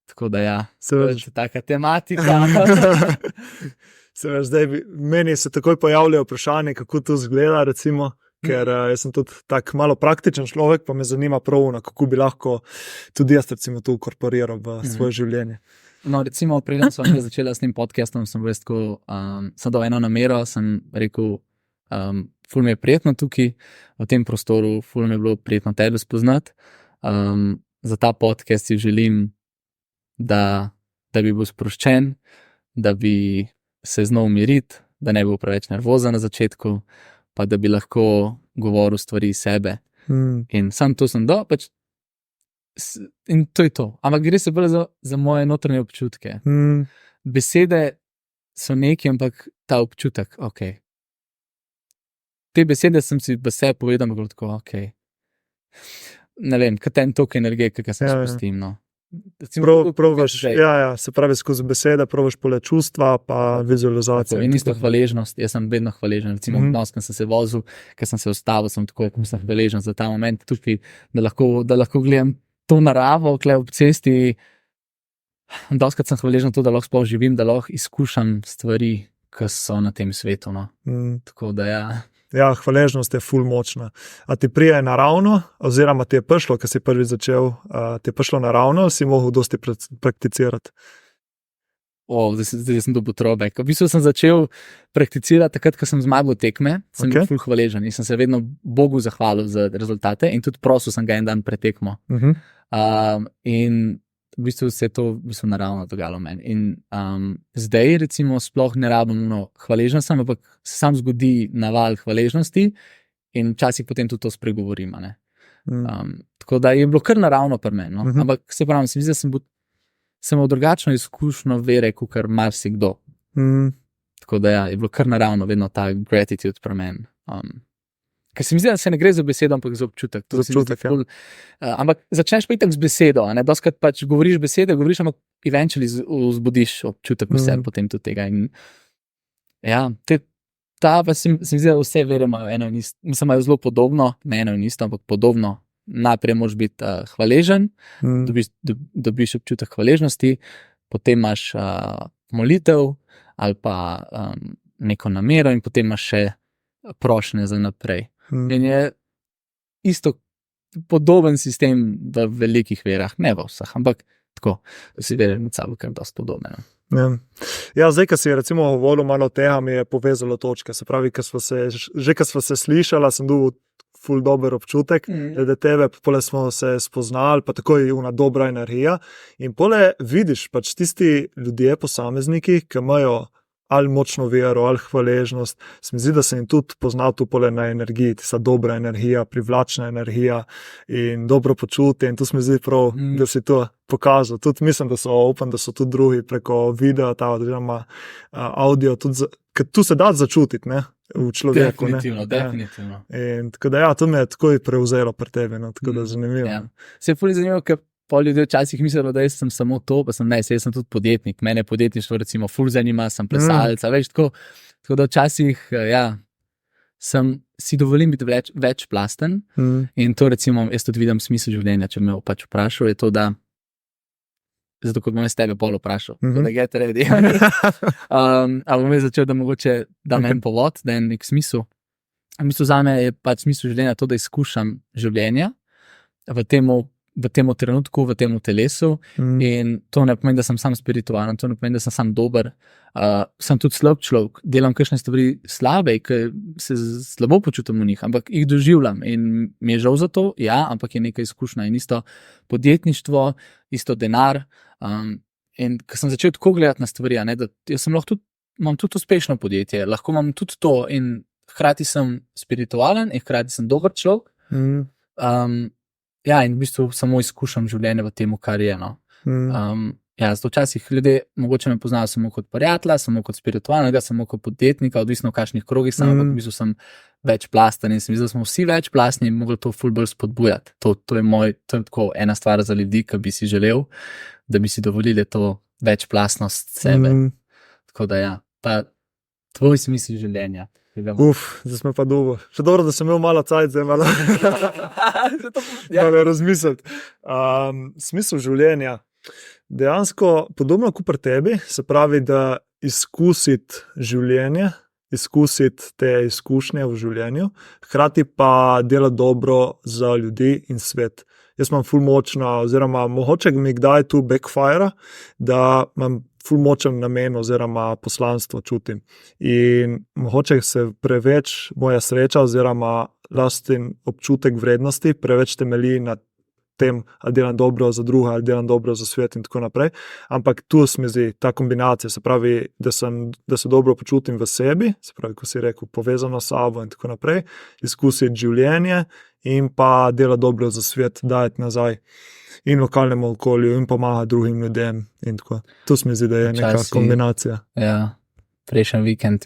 Tako da ja, je taka tematika. Zdaj, meni se takoj pojavljajo vprašanje, kako to izgleda, recimo, ker jaz sem tudi tak malo praktičen človek, pa me zanima prav, kako bi lahko tudi jaz recimo to inkorporiral v svoje življenje. No, recimo, preden sem začela s tem podcastom, sem dal eno namero, sem rekel, ful mi je prijetno tukaj, v tem prostoru, ful mi je bilo prijetno tebe spoznati. Za ta podcast si želim, da bi bil sproščen, da bi se znal umiriti, da ne bi bil preveč nervozen na začetku, pa da bi lahko govoril stvari iz sebe. In sam to sem dal, pač in to je to. Ampak gre se bolj za moje notranje občutke. Besede so neki, ampak ta občutek, te besede sem si v sebi povedal, da je tako, ok. Ne vem, kaj ten tok energije, ki ga se spustim. No. Probaš, se pravi, skozi besede, probaš pole čustva, pa vizualizacijo. In isto hvaležnost, jaz sem vedno hvaležen. Recimo, vnos, ko sem se vozil, ko sem se ustavil, sem tako, kot sem hvaležen za ta moment tukaj, da lahko gledam to naravo, kle ob cesti. Doskrat sem hvaležen to, da lahko sploh živim, da lahko izkušam stvari, ki so na tem svetu. No. Tako da Ja, hvaležnost je ful močna. A ti prije naravno, oziroma ti je prišlo, ko si prvi začel, ti je prišlo naravno, si mogel dosti prakticirati? Zdaj sem dobil trobek. V bistvu sem začel prakticirati takrat, ko sem zmagal tekme, sem bil ful hvaležen in sem se vedno Bogu zahvalil za rezultate in tudi prosil sem ga en dan pred tekmo. In v bistvu se je to naravno dogajalo meni. In zdaj recimo sploh ne rabim hvaležen sem, ampak se sam zgodi naval hvaležnosti in včasih potem tudi to spregovorim. Tako da je bilo kar naravno pri meni. No? Ampak se pravim, se mi zdi, da sem imel drugačno izkušnjo vere, kot marsikdo. Tako da je bilo kar naravno vedno ta gratitude pri meni. Ker se mi zdi, da se ne gre za besedo, ampak za občutek. Ampak začneš pa itak z besedo. Doskrat pač govoriš besede, ampak eventually vzbudiš občutek v sebi potem tudi tega. In, se mi zdi, da vse vere imajo eno in isto. Mislim, imajo zelo podobno, ne eno in isto, ampak podobno. Najprej moraš biti hvaležen, dobiš občutek hvaležnosti, potem imaš molitev ali pa neko namero in potem imaš še prošnje za naprej. In je isto podoben sistem v velikih verah, ne v vseh, ampak tako, da si vere med sabo kar dosti podobne. Ja, zdaj, ko si recimo govoril malo o tega, mi je povezalo točke. Se pravi, ko sva se slišala, sem dobil ful dober občutek, glede tebe, pole smo se spoznali, pa tako je una dobra energija. In pole vidiš pač tisti ljudje, posamezniki, ki imajo ali močno vero, ali hvaležnost. Se mi zdi, da sem jim tudi poznal tu pole na energiji, tista dobra energija, privlačna energija in dobro počutje. In tu se mi zdi prav, da si to pokazal. Tudi mislim, upam, da so tudi drugi preko videa, oziroma audio, ker tu se da začutiti, ne, v človeku. Definitivno. In tako da to me je takoj prevzelo pri tebi, no, tako da zanimivo. Se je ful zanimivo, ker pol ljudi včasih mislilo, da jaz sem samo to, pa sem jaz sem tudi podjetnik. Mene podjetništvo recimo ful zanima, sem plesalec, veš, tako da včasih, si dovolim biti večplasten in to recimo, jaz tudi vidim smisel življenja, če me pač vprašal, je to, da zato, kot bom jaz tebe pol vprašal, da get ready. Ali bom jaz začel, da mogoče dam en povod, da je nek smisel. V bistvu zame je pač smisel življenja to, da izkušam življenja v tem trenutku, v tem telesu in to ne pomeni, da sem sam spiritualen, to ne pomeni, da sem sam dober, sem tudi slab človek, delam kakšne stvari slabe, ker se slabo počutim v njih, ampak jih doživljam in mi je žal za to, ampak je neka izkušnja in isto podjetništvo, isto denar in ko sem začel tako gledati na stvari, da jaz sem lahko tudi, imam tudi uspešno podjetje, lahko imam tudi to in hkrati sem spiritualen in hkrati sem dober človek. In v bistvu samo izkušam življenje v tem, kar je. No. Zato včasih ljudje mogoče me poznajo samo kot prijatelja, samo kot spiritualnega, samo kot podjetnika, odvisno v kakšnih krogih sem, ampak v bistvu sem večplasten in se mi zdi, da smo vsi večplastni in mogli to ful bolj spodbujati. To je tako ena stvar za ljudi, ki bi si želel, da bi si dovolili to večplastnost sebe. Tako da ta tvoj smisel življenja. Zdaj smo pa dolgo. Še dobro, da sem imel malo cajt, zdaj malo razmisliti. Smisel življenja. Dejansko podobno kot pri tebi, se pravi, da izkusiti življenje, izkusiti te izkušnje v življenju, hkrati pa delati dobro za ljudi in svet. Jaz imam ful močno, oziroma mogoče mi kdaj tu backfire, da imam ful močen namen oziroma poslanstvo čutim. In mogoče se preveč moja sreča oziroma lasten občutek vrednosti preveč temelji na tem, ali delam dobro za druga, ali delam dobro za svet in tako naprej. Ampak tu se mi zdi ta kombinacija, se pravi, da se dobro počutim v sebi, se pravi, ko si rekel, povezano s sabo in tako naprej, izkusiti življenje in pa delati dobro za svet, dajati nazaj in lokalnemu okolju in pomagati drugim ljudem in tako. Tu se mi zdi, da je neka kombinacija. Prejšnji vikend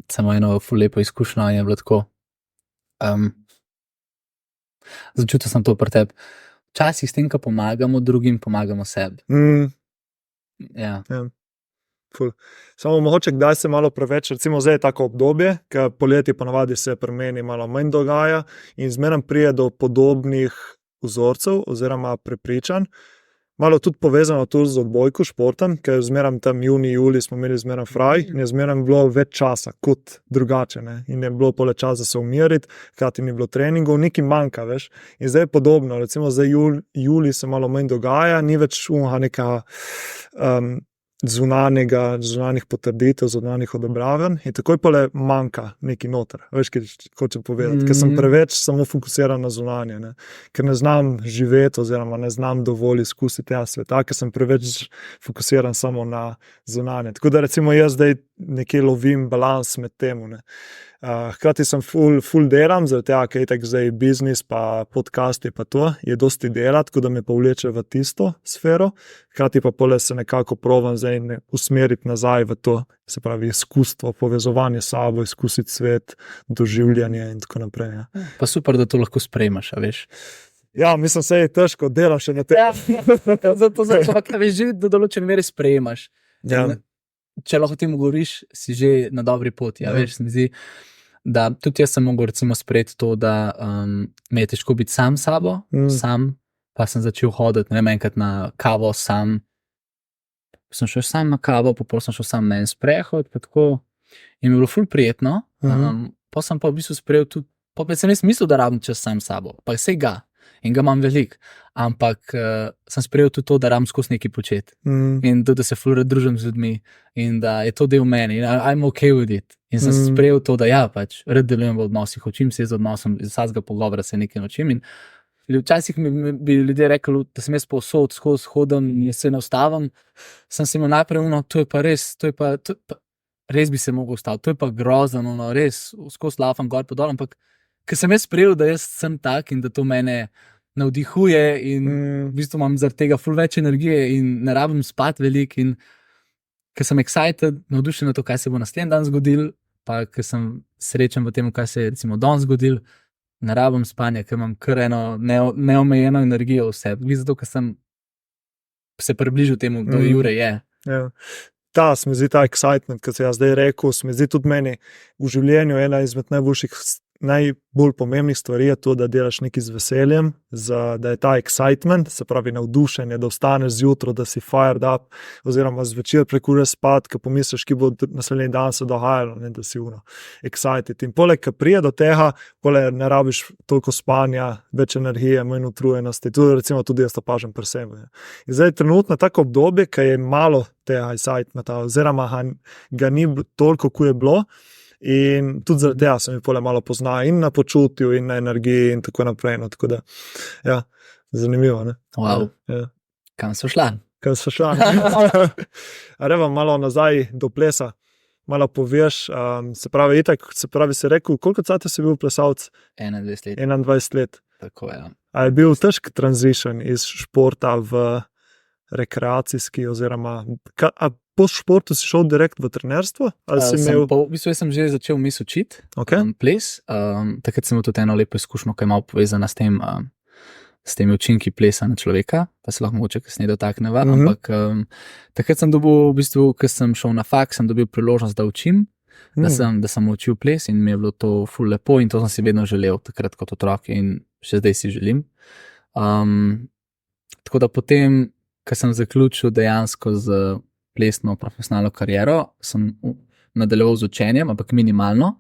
samo eno ful lepo izkušnjo je bilo tako. Začutil sem to pri tebi. Včasih s tem, ko pomagamo drugim, pomagamo sebi. Ja. Ful. Samo mogoče, kdaj se malo preveč, recimo zdaj je tako obdobje, ker poleti ponavadi se pri meni malo manj dogaja in zmeraj prije do podobnih vzorcev oziroma prepričanj. Malo tudi povezano tudi z odbojko, športom, ker zmeraj tam juni, juli smo imeli zmeraj fraj in je zmeraj bilo več časa kot drugače. Ne? In je bilo pole časa se umiriti, hkrati ni bilo treningov, nekaj manjka, veš. In zdaj je podobno, recimo zdaj juli se malo manj dogaja, ni več neka zunanjih potrditev, zunanjih odobravanj in takoj pole manjka neki noter. Veš, kaj hočem povedati, ker sem preveč samo fokusiran na zunanje, ne? Ker ne znam živeti oziroma ne znam dovolj izkusiti tega sveta, ker sem preveč fokusiran samo na zunanje. Tako da recimo jaz zdaj nekje lovim balans med temu. Ne? Hkrati sem ful delam, zaradi tega, ker je tak zdaj biznis, pa podcasti, pa to je dosti dela, tako da me povleče v tisto sfero. Hkrati pa pole se nekako provam zdaj usmeriti nazaj v to, se pravi izkustvo, povezovanje s sabo, izkusiti svet, doživljanje in tako naprej. Ja. Pa super, da to lahko sprejmaš, a veš. Ja, mislim, se je težko delaš še na tem. Ja, zato veš, že do določene mere sprejmaš. Ja. Če lahko temu govoriš, si že na dobri poti, veš, se mi zdi, da tudi jaz sem mogel recimo sprejeti to, da me je težko biti sam s sabo, sam, pa sem začel hoditi, ne vem, enkrat na kavo sam, sem šel sam na kavo, pa sem šel sam na en sprehod, pa tako, in mi je bilo ful prijetno, pa sem pa v bistvu sprejel tudi, pa sem jaz mislil, da rabim čas sam s sabo, pa vse ga, in ga imam veliko, ampak sem sprejel tudi to, da rabim skozi nekaj početi, in tudi, da se ful rad družim z ljudmi, in da je to del meni, in I'm okay with it. In sem sprejel to, da ja, pač, rad delujem v odnosih, učim se z odnosom, iz vsakega pogovora se nekaj naučim. In včasih bi ljudje rekli, da sem jaz povsod, skozi hodim in se ne ustavim, sem se imel najprej to je pa res, res bi se mogel ustaviti, to je pa grozno, res, skozi lafam gor pa dol, ampak ker sem jaz sprejel, da jaz sem tak in da to mene navdihuje in v bistvu imam zaradi tega ful več energije in ne rabim spati veliko in ker sem excited, navdušen na to, kaj se bo naslednji dan zgodil, pa ker sem srečen v tem, kaj se je recimo danes zgodil, ne rabim spanja, ker imam kar eno neomejeno energijo v sebi, zato ker sem se približil temu, kdo Jure je. Ja. Se mi zdi ta excitement, kot se jaz zdaj rekel, se mi zdi tudi meni v življenju ena izmed najbolj pomembnih stvari je to, da delaš nekaj z veseljem, da je ta excitement, se pravi navdušenje, da vstaneš zjutraj, da si fired up, oziroma zvečer prekureš spat, ko pomisliš, ki bo naslednji dan se dogajalo, ne, da si excited. In poleg, ko prije do tega, poleg ne rabiš toliko spanja, več energije, manj utrujenosti, tudi jaz to pažem pri sebi. In zdaj je trenutno tako obdobje, ko je malo tega excitementa, oziroma ga ni toliko, kot je bilo. In tudi zaradi tega se mi pole malo pozna in na počutju in na energiji in tako naprej. No, tako da, ja, zanimivo, ne? Wow. Ja. Kam so šla? Reva malo nazaj do plesa, malo poveš, se pravi si rekel, koliko cajta si bil plesalc? 21 let. Tako, ja. A je bil težk transition iz športa v rekreacijski oziroma, po športu si šel direkt v trenerstvo? V bistvu sem že začel mis učiti, ples. Takrat sem imel tudi eno lepo izkušnjo, ki je malo povezana s temi učinki plesa na človeka, pa se lahko mogoče kasneje dotakneva, ampak takrat sem dobil, v bistvu, ko sem šel na faks, sem dobil priložnost, da učim, da sem učil ples in mi je bilo to ful lepo in to sem si vedno želel takrat kot otrok in še zdaj si želim. Tako da potem, ko sem zaključil dejansko z plesno profesionalno kariero, sem nadaljeval z učenjem, ampak minimalno.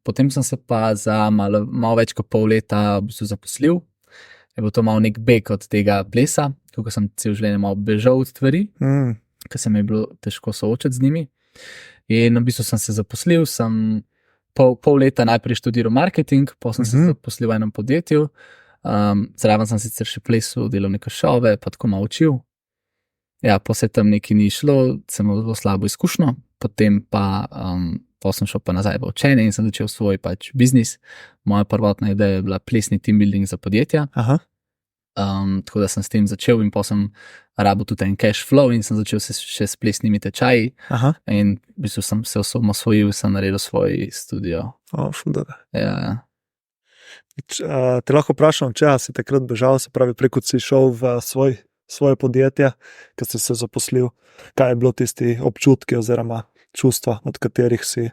Potem sem se pa za malo več kot pol leta v bistvu zaposlil. Je bil to malo nek beg od tega plesa, ko sem cel življenje malo bežal od stvari, ker se mi je bilo težko soočati z njimi. In v bistvu sem se zaposlil, sem pol leta najprej študiral marketing, potem sem se zaposlil v enem podjetju, zraven sem sicer še plesal, delal neke šove, pa tako malo učil. Ja, po se tam nekaj ni šlo, sem imel zelo slabo izkušnjo, potem pa sem šel pa nazaj v učenje in sem začel svoj pač biznis. Moja prvotna ideja je bila plesni team building za podjetja. Tako da sem s tem začel in potem sem rabil tudi en cash flow in sem začel še s plesnimi tečaji. Aha. In v bistvu sem se osamosvojil, sem naredil svoj studio. Ful dobro. Ja. Te lahko vprašam, če si takrat bežal, se pravi, preko si šel v svoje podjetje, ko si se zaposlil, kaj je bilo tisti občutki oziroma čustva, od katerih si?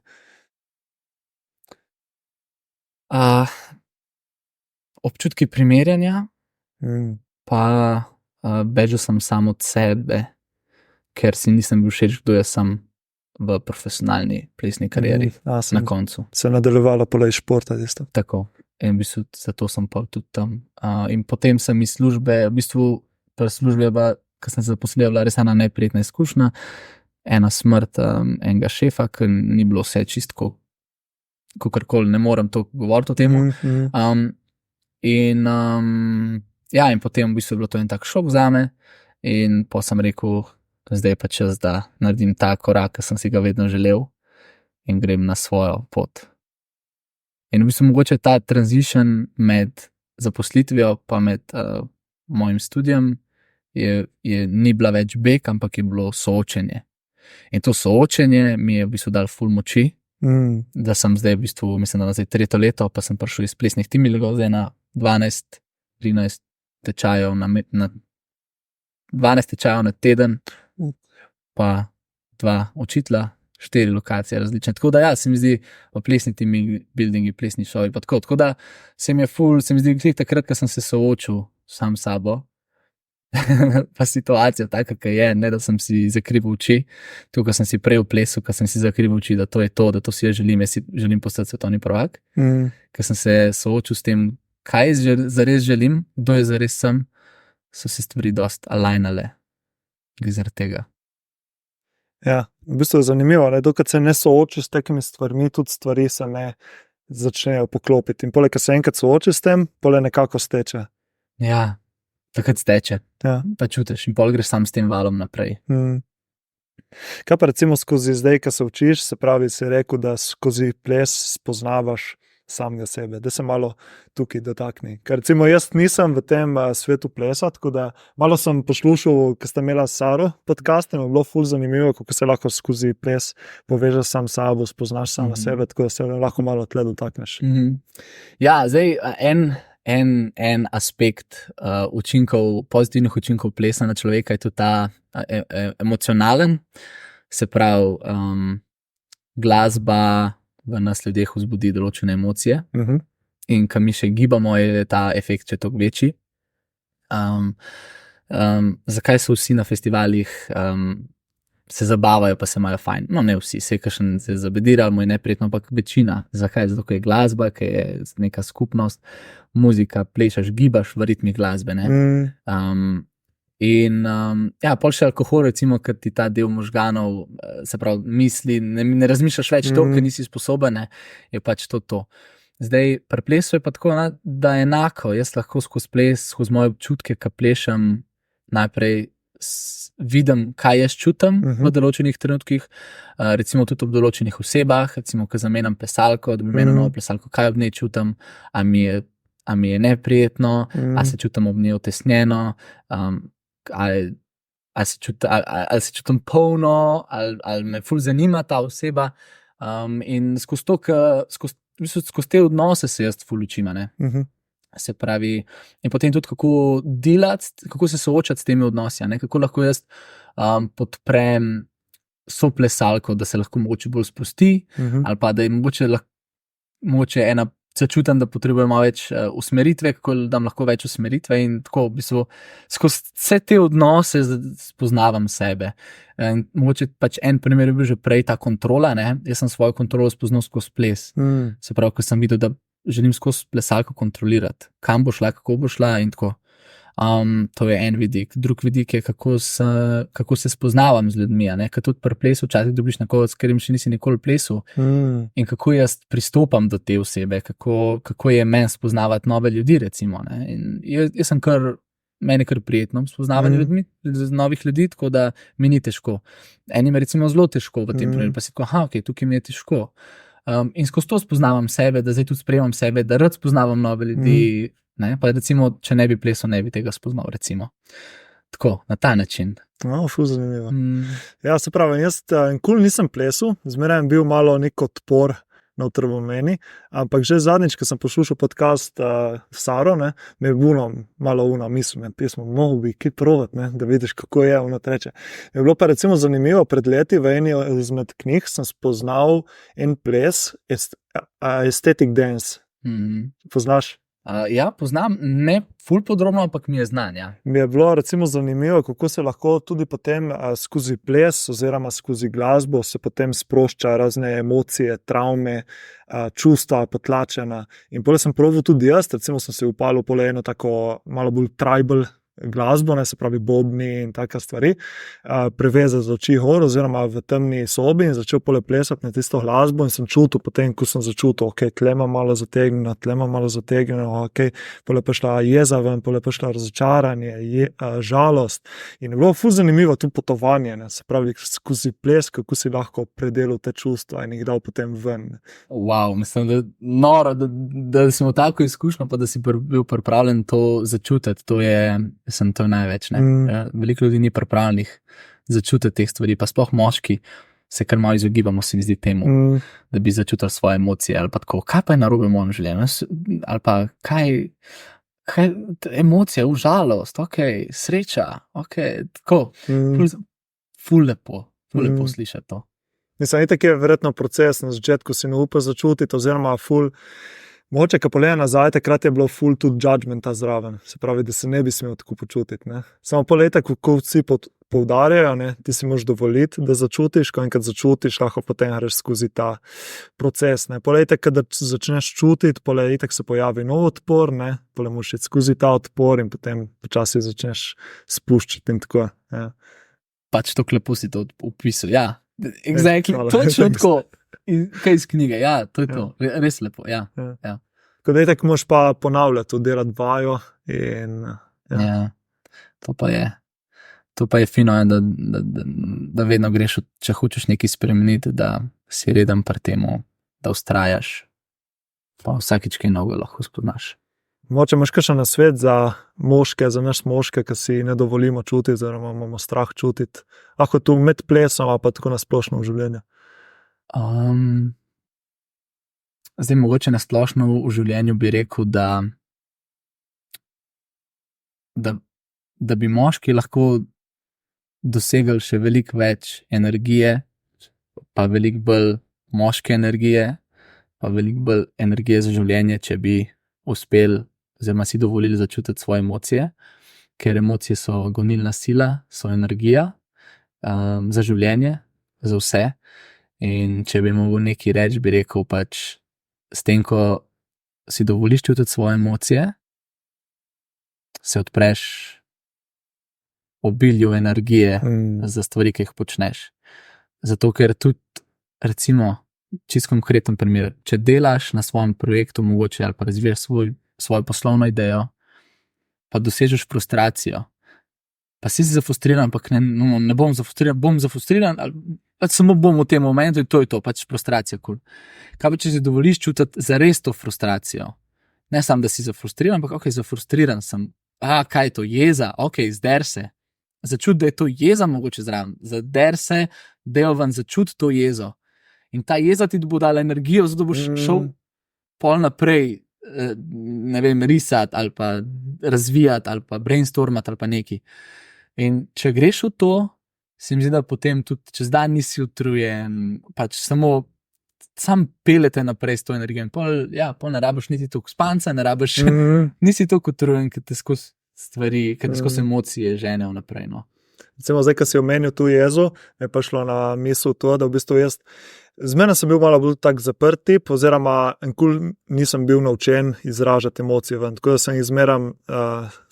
Občutki primerjanja, pa bežal sem sam od sebe, ker si nisem bil všeč, kdo jaz sem v profesionalni plesni karieri na koncu. Se je nadaljevalo polej športa, tisto. Tako. In v bistvu zato sem pa tudi tam. In potem sem iz službe, v bistvu pri službi, ko sem se zaposlil, bila res ena neprijetna izkušnja, ena smrt enega šefa, ker ni bilo vse čistko, kakorkoli, ne morem to govoriti o tem. In potem v bistvu je bilo to en tak šok zame in pa sem rekel, zdaj je pa čas, da naredim ta korak, ki sem si ga vedno želel in grem na svojo pot. In v bistvu mogoče ta transition med zaposlitvijo pa med mojim študijem ni bila več beg, ampak je bilo soočenje. In to soočenje mi je v bistvu dalo ful moči, da sem zdaj v bistvu, mislim, da zdaj 3. leto, pa sem prišel iz plesnih teambuildingov zdaj na 12-13 tečajev na 12 tečajev na teden, pa 2 učitelja, 4 lokacije različne. Tako da ja, se mi zdi v plesni teambuildingi, plesni šovi, pa tako da se mi zdi, takrat, ko sem se soočil sam s sabo, pa situacija taka, ki je, ne da sem si zakrivil oči, to, ko sem si prej v plesu, ko sem si zakrivil oči, da to je to, da to si jaz si želim postati svetovni prvak, ker sem se soočil s tem, kaj zares želim, kdo je zares sem, so se stvari dost alignale zaradi tega. Ja, v bistvu je zanimivo, dokaj se ne soočiš s takimi stvarmi, tudi stvari se ne začnejo poklopiti. In poleg, ko se enkrat soočiš s tem, poleg nekako steče. Ja, takrat steče. Ja. Pa čutiš in pol greš sam s tem valom naprej. Kaj pa recimo skozi zdaj, ko se učiš, se pravi, si rekel, da skozi ples spoznavaš samega sebe, da se malo tukaj dotakni. Ker recimo jaz nisem v tem svetu plesa, tako da malo sem poslušal, ko ste imela s Saro podcast, in je bilo ful zanimivo, kako se lahko skozi ples povežeš sam s sabo, spoznaš sama sebe, tako da se lahko malo tle dotakneš. Ja, zdaj en aspekt učinkov, pozitivnih učinkov plesa na človeka je tudi ta emocionalen, se pravi glasba v nas ljudeh vzbudi določene emocije in ko mi še gibamo, je ta efekt še toliko večji. Zakaj so vsi na festivalih se zabavajo pa se imajo fajn? No, ne vsi, se kakšen se zabediral, mu je neprijetno, ampak večina. Zakaj? Zato, ker je glasba, ker je neka skupnost, muzika, plešaš, gibaš v ritmi glasbe, ne? Pol še alkohol, recimo, ker ti ta del možganov, se pravi, misli, ne razmišljaš več to, ker nisi sposoben, je pač to. Zdaj, pri plesu je pa tako, da je enako, jaz lahko skozi ples, skozi moje občutke, ko plešem, najprej vidim, kaj jaz čutim v določenih trenutkih, recimo tudi ob določenih osebah, recimo, ko zamenjam plesalko, da bi menil novo plesalko, kaj ob njej čutim, a mi je neprijetno, a se čutim ob njej utesnjeno, ali se čutim polno, ali me ful zanima ta oseba, in skozi to, skozi te odnose se jaz ful učim, ne. Se pravi, in potem tudi kako delati, kako se soočati s temi odnosi, ne, kako lahko jaz podprem soplesalko, da se lahko mogoče bolj sprosti, ali pa da je mogoče ena začutim, da potrebujem malo več usmeritve, kako dam lahko več usmeritve in tako v bistvu skozi vse te odnose spoznavam sebe. In mogoče pač en primer je bil že prej ta kontrola, ne, jaz sem svojo kontrolo spoznal skozi ples. Se pravi, ko sem videl, da želim skozi plesalko kontrolirati, kam bo šla, kako bo šla in tako. To je en vidik. Drug vidik je, kako se spoznavam z ljudmi, ne? Ker tudi pri plesu včasih dobiš nekoga, s katerim še nisi nikoli plesal. In kako jaz pristopam do te osebe, kako je meni spoznavati nove ljudi, recimo, ne? In jaz sem meni je kar prijetno spoznavanje novih ljudi, tako da mi ni težko. Enim je recimo zelo težko v tem primeru, pa si tako, ok, tukaj mi je težko. In skozi to spoznavam sebe, da zdaj tudi sprejemam sebe, da rad spoznavam nove ljudi, Ne? Pa recimo, če ne bi plesal, ne bi tega spoznal, recimo. Tako, na ta način. No, ful zanimivo. Ja, se pravi, jaz nikoli nisem plesal, zmeraj sem bil malo nek odpor noter v meni, ampak že zadnjič, ko sem poslušal podcast Saro, ne, me je bilo malo misel, pismo, mogo bi kaj provat, ne, da vidiš, kako je ono treče. Je bilo pa recimo zanimivo, pred leti v eni izmed knjig sem spoznal en ples, aesthetic dance. Poznaš? Ja, poznam, ne ful podrobno, ampak mi je znan, ja. Mi je bilo recimo zanimivo, kako se lahko tudi potem skozi ples oziroma skozi glasbo se potem sprošča razne emocije, travme, čustva, potlačena. In potem sem probal tudi jaz, recimo sem se upalil pole eno tako malo bolj tribal glasbo, ne, se pravi bobni in taka stvari, prevezati z oči gor oziroma v temni sobi in začel pole plesati na tisto glasbo in sem čutil potem, ko sem začutil, ok, tle imam malo zategnjeno, ok, pole pa šla jeza ven, pole pa šla razočaranje, žalost in je bilo ful zanimivo to potovanje, ne, se pravi skozi ples, kako si lahko predelal te čustva in jih dal potem ven. Wow, mislim, da noro, da si imel tako izkušnjo, pa da si bil pripravljen to začutiti, to je največ. Ja, veliko ljudi ni pripravljenih začutiti teh stvari, pa sploh moški se kar malo izogibamo, se mi zdi temu, da bi začutili svoje emocije ali pa tako, kaj pa je narobe v mojem življenju, ali pa kaj emocije, žalost, ok, sreča, ok, tako, ful lepo slišati to. Mislim, itak je verjetno proces, na začetku si ne upa začutiti, oziroma ful, mogoče, ko pogleda nazaj, takrat je bilo ful tudi judgmenta zraven, se pravi, da se ne bi smel tako počutiti, ne. Samo pol leta, ko vsi poudarjajo, ne, ti si moraš dovoliti, da začutiš, ko enkrat začutiš, lahko potem greš skozi ta proces, ne. Pol leta, kada začneš čutiti, pol itak se pojavi nov odpor, ne, pol moraš iti skozi ta odpor in potem počasi začneš spuščati in tako, ja. Pač to lepo si to opisal, ja. Exactly, točno tako. Kaj iz knjige, ja, to je to, res lepo, ja. Ko da itak moraš pa ponavljati, delati vajo in... Ja, to pa je fino, da vedno greš, če hočeš nekaj spremeniti, da si reden pri temu, da vztrajaš, pa vsakič kaj novega lahko spoznaš. Mogoče imaš kakšen nasvet za moške, za nas moške, ki si ne dovolimo čutiti, oziroma imamo strah čutiti, lahko tu med plesom, pa tako na splošno v življenju. Zdaj, mogoče na splošno v življenju bi rekel, da bi moški lahko dosegli še veliko več energije, pa veliko bolj moške energije, pa veliko bolj energije za življenje, če bi uspeli, oziroma si dovolili začutiti svoje emocije, ker emocije so gonilna sila, so energija za življenje, za vse. In če bi mogel nekaj reči, bi rekel pač, s tem, ko si dovoliš čutiti svoje emocije, se odpreš obilju energije za stvari, ki jih počneš. Zato, ker tudi, recimo, čisto konkreten primer, če delaš na svojem projektu mogoče ali pa razvijaš svojo poslovno idejo, pa dosežeš frustracijo, pa si zafrustriran, ampak ne bom zafrustriran, ali samo bom v tem momentu in to je to, pač frustracija. Cool. Kaj pa, če si dovoliš čutiti zares to frustracijo? Ne samo, da si zafrustriran, ampak ok, zafrustriran sem. Kaj je to? Jeza? Ok, zder se. Začuti, da je to jeza mogoče zraven. Zader se, del ven, začuti to jezo. In ta jeza ti bo dala energijo, zato boš šel pol naprej, ne vem, risati ali pa razvijati ali pa brainstormati ali pa neki. In če greš v to, se mi zdi, da potem tudi čez dan nisi utrujen, pač samo sam pelete naprej s to energijo. In pol ne rabiš niti toliko spanca, ne rabiš, nisi toliko utrujen, ker te skozi stvari, ker te skozi emocije ženejo naprej, no. Recimo zdaj, ko si omenil tu jezo, me pa šlo na misel to, da v bistvu jaz zmeraj sem bil malo bolj tak zaprt tip, oziroma nikoli nisem bil naučen izražati emocije ven, tako da sem jih zmeraj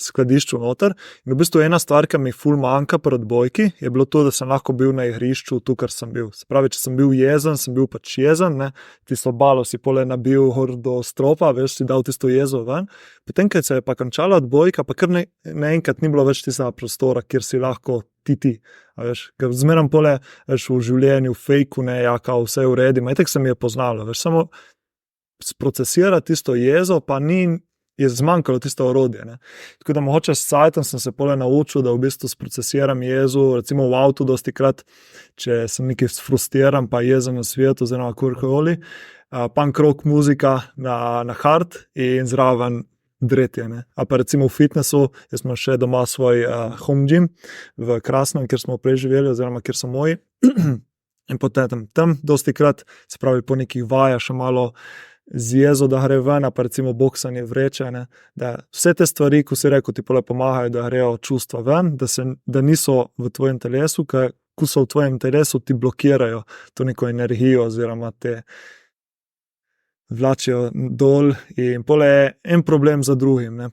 skladiščil noter. In v bistvu ena stvar, ki mi ful manjka pri odbojki, je bilo to, da sem lahko bil na igrišču tu, kar sem bil. Se pravi, če sem bil jezen, sem bil pač jezen, ne, tisto balo si pole nabil gor do stropa, veš, si dal tisto jezo ven. Potem, keď se je pa končala odbojka, pa kar naenkrat ni bilo več tistega prostora, kjer si lahko ti. A veš, ker zmeraj pole, veš, v življenju, fejku, ne, kao vse uredi, itak se mi je poznalo, veš, samo sprocesirati tisto jezo, pa ni je zmanjkalo tisto orodje. Ne. Tako da mogoče s cajtom sem se pole naučil, da v bistvu sprocesiram jezo, recimo v avtu dosti krat, če sem nekaj frustriran, pa jezen na svet oziroma kurkoli, punk rock muzika na hard in zraven dretje. Ne. A pa recimo v fitnessu, jaz imam še doma svoj home gym v Krasnem, kjer smo prej živeli oziroma kjer so moji. In potem tam dosti krat, se pravi po nekih vajah še malo z jezo, da gre ven, pa recimo boksanje vreče, ne, da vse te stvari, ko si rekel, ti pole pomagajo, da grejo čustva ven, da niso v tvojem telesu, ko so v tvojem telesu, ti blokirajo to neko energijo oziroma te vlačijo dol in pole je en problem za drugim, ne.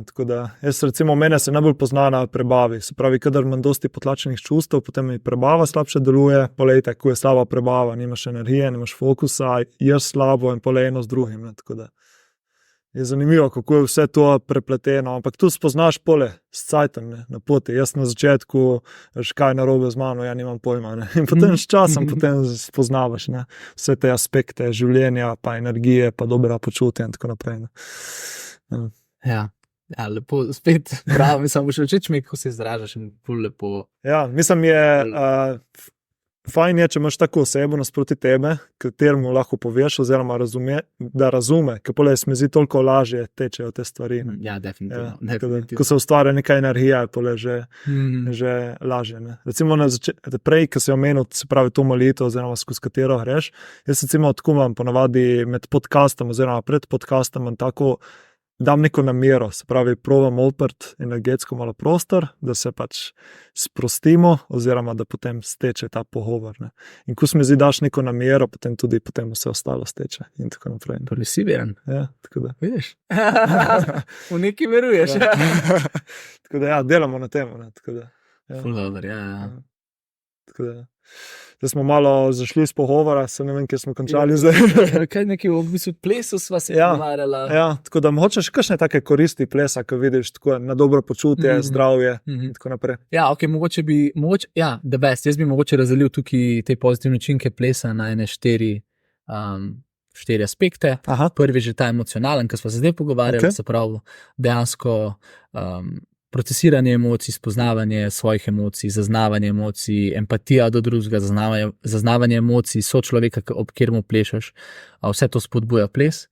Tako da jaz recimo mene se najbolj pozna na prebavi, se pravi, kadar imam dosti potlačenih čustev, potem mi prebava slabše deluje, pole je tako je slaba prebava, nimaš energije, nimaš fokusa, ješ slabo in pole eno z drugim, ne. Tako da je zanimivo, kako je vse to prepleteno, ampak tu spoznaš pole s cajtom, ne, na poti. Jaz na začetku, kaj je narobe z mano, ja nimam pojma, ne. In potem s časom potem spoznavaš, ne, vse te aspekte življenja, pa energije, pa dobrega počutja in tako naprej. Ne. Ja, lepo, spet prav, mislim, všeč mi je, kako se izražaš in ful lepo. Ja, mislim je, fajn je, če imaš tako osebo nasproti tebe, kateremu lahko poveš oziroma da razume, ker pole se mi zdi toliko lažje tečejo te stvari. Ne. Ja, definitivno. Ko se ustvarja neka energija, je pole že lažje. Ne. Recimo prej, ko si omenil, se pravi to molitev oziroma skozi katero greš, jaz recimo tako imam ponavadi med podcastom oziroma pred podcastom tako dam neko namero, se pravi probam odprt energetsko malo prostor, da se pač sprostimo oziroma da potem steče ta pogovor. Ne. In ko se mi zdi, daš neko namero, potem tudi potem vse ostalo steče in tako naprej. Prvi si veren. Ja, tako da. Vidiš? V neki veruješ. Ja. Tako da ja, delamo na tem. Tako da. Ja. Ful dober, ja. Tako da. Da smo malo zašli z pogovora, se ne vem, kje smo končali zdaj. Kaj nekaj v bistvu plesu sva se pogovarjala. Ja, tako da mogoče še kakšne take koristi plesa, ko vidiš tako na dobro počutje, zdravje in tako naprej. Ja, ok, mogoče the best. Jaz bi mogoče razdelil tukaj te pozitivne učinke plesa na ene štiri aspekte. Aha. Prvi je že ta emocionalen, ki smo se zdaj pogovarjali, se pravi dejansko procesiranje emocij, spoznavanje svojih emocij, zaznavanje emocij, empatija do drugega, zaznavanje emocij, sočloveka, ob katerem plešeš, vse to spodbuja ples.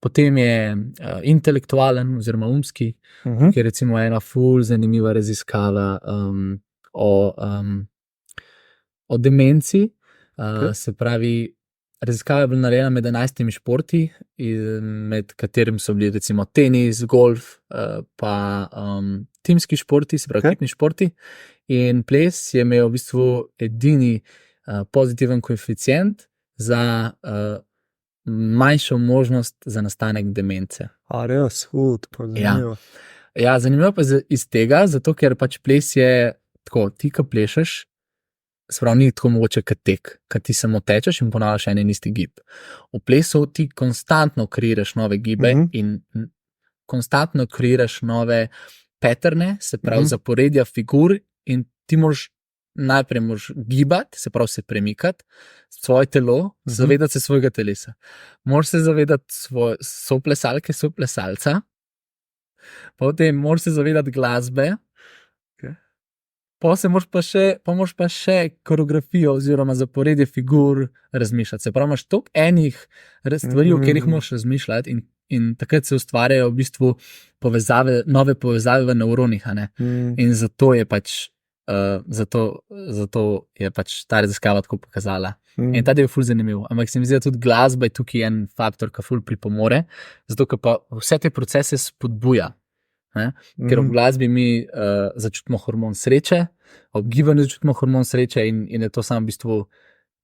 Potem je intelektualen oziroma umski, ki je recimo ena ful zanimiva raziskava o demenci, se pravi, raziskava je bila narejena med 11 športi, med katerim so bili recimo tenis, golf, pa timski športi, se pravi ekipni športi. In ples je imel v bistvu edini pozitiven koeficient za manjšo možnost za nastanek demence. A res, pa zanimivo. Ja, zanimivo pa iz tega, zato ker pač ples je tako, ti ko plešeš, se pravi, ni tako mogoče kot tek, kad ti samo tečeš in ponavljaš en isti gib. V plesu ti konstantno kreiraš nove gibe in konstantno kreiraš nove patterne, se pravi zaporedja figur in ti najprej moraš gibati, se pravi se premikati, svoje telo, zavedati se svojega telesa. Moraš se zavedati soplesalke, soplesalca, potem moraš se zavedati glasbe, pa moraš pa še koreografijo oziroma zaporedje figur razmišljati. Se pravi, imaš toliko enih stvari, o katerih moraš razmišljati in takrat se ustvarjajo v bistvu nove povezave v nevronih. In zato je pač ta raziskava tako pokazala. In ta del je ful zanimiv. Ampak se mi zdi, da tudi glasba je tukaj en faktor, ki ful pripomore, zato ker pa vse te procese spodbuja. Ker ob glasbi mi začutimo hormon sreče, ob gibanju začutimo hormon sreče in je to samo v bistvu,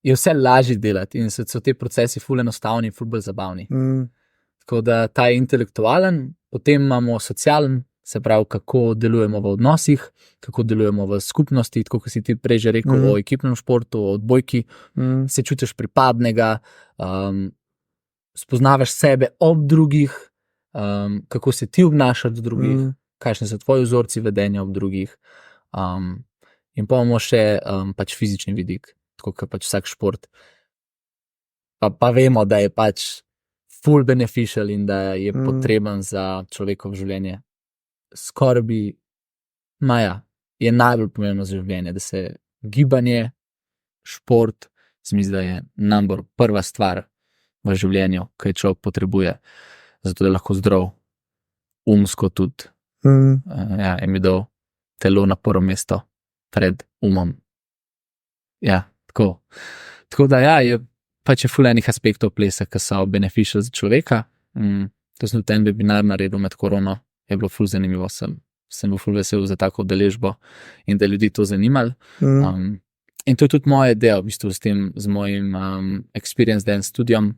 je vse lažje delati in so te procesi ful enostavni in ful bolj zabavni. Tako da ta je intelektualen, potem imamo socialen, se pravi, kako delujemo v odnosih, kako delujemo v skupnosti, tako kot si ti prej že rekel o ekipnem športu, o odbojki, se čutiš pripadnega, spoznavaš sebe ob drugih, kako se ti obnašaš do drugih, kakšni so tvoji vzorci vedenja ob drugih, in pa imamo še pač fizični vidik, tako kot pač vsak šport. Pa vemo, da je pač full beneficial in da je potreben za človekovo življenje. Skoraj bi, je najbolj pomembno za življenje, da se gibanje, šport, se mi zdi, da je prva stvar v življenju, ki jo človek potrebuje, zato da je lahko zdrav, umsko tudi. Je mi dal telo na prvo mesto pred umom. Ja, tako. Tako da je pač je ful enih aspektov plesa, ki so beneficial za človeka. To sem tudi en webinar naredil med korono, je bilo ful zanimivo, sem bil ful vesel za tako udeležbo in da ljudi to zanimalo. In to je tudi moja ideja, v bistvu z mojim experience dance studijom,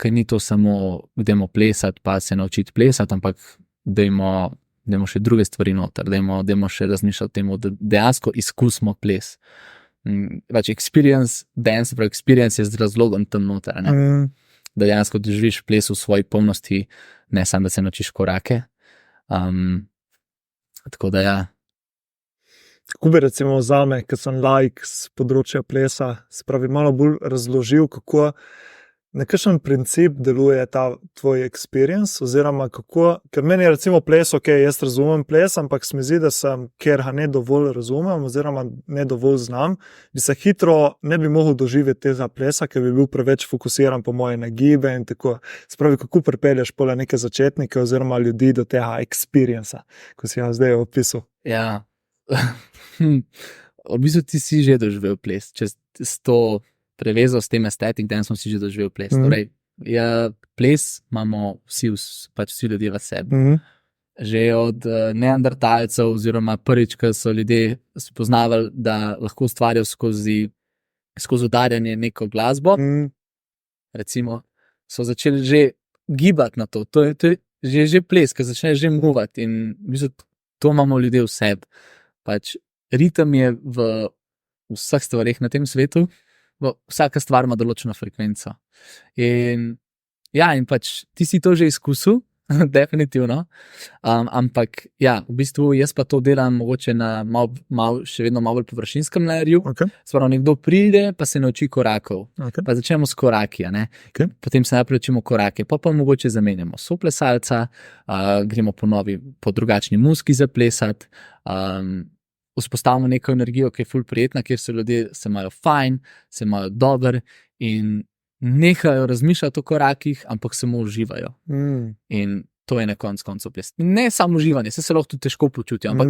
ker ni to samo, dajmo plesati pa se naučiti plesati, ampak dajmo še druge stvari noter, dajmo še razmišljati o tem, da dejansko izkusimo ples. Pač experience dance, pravi experience je z razlogom tam noter, ne? Da dejansko doživiš ples v svoji polnosti, ne samo, da se naučiš korake. Tako da Kako bi recimo zame, ker sem laik z področja plesa, se pravi malo bolj razložil, kako na kakšen princip deluje ta tvoj experience, oziroma kako, ker meni je recimo ples, jaz razumem ples, ampak se mi zdi, da sem, ker ga ne dovolj razumem, oziroma ne dovolj znam, bi se hitro ne bi mogel doživeti tega plesa, ker bi bil preveč fokusiran po moje nagibe in tako. Se pravi, kako pripelješ pole neke začetnike oziroma ljudi do tega experienca, ko si ga zdaj opisal. Ja. V bistvu ti si že doživel ples, če s to prevezo s tem aesthetic danceom si že doživel ples. Torej, ples imamo vsi ljudje v sebi. Že od neandertalcev oziroma prvič, ko so ljudje spoznavali, da lahko ustvarjajo skozi udarjanje neko glasbo, recimo, so začeli že gibati na to. To je že ples, ki začne že movati in v bistvu to imamo ljudje v sebi. Pač ritem je v vseh stvareh na tem svetu, vsaka stvar ima določeno frekvenco. In pač ti si to že izkusil, definitivno, ampak v bistvu jaz pa to delam mogoče na še vedno malo bolj površinskem layerju. Sprav, nekdo pride, pa se nauči korakov, pa začnemo s koraki, potem se najprej učimo korake, pa mogoče zamenjamo soplesalca, gremo po drugačni muski zaplesati, vzpostavimo neko energijo, ki je ful prijetna, kjer so ljudje se imajo fajn, se imajo dober in nehajo razmišljati o korakih, ampak samo uživajo. In to je na koncu ples. Ne samo uživanje, se lahko tudi težko počutijo, ampak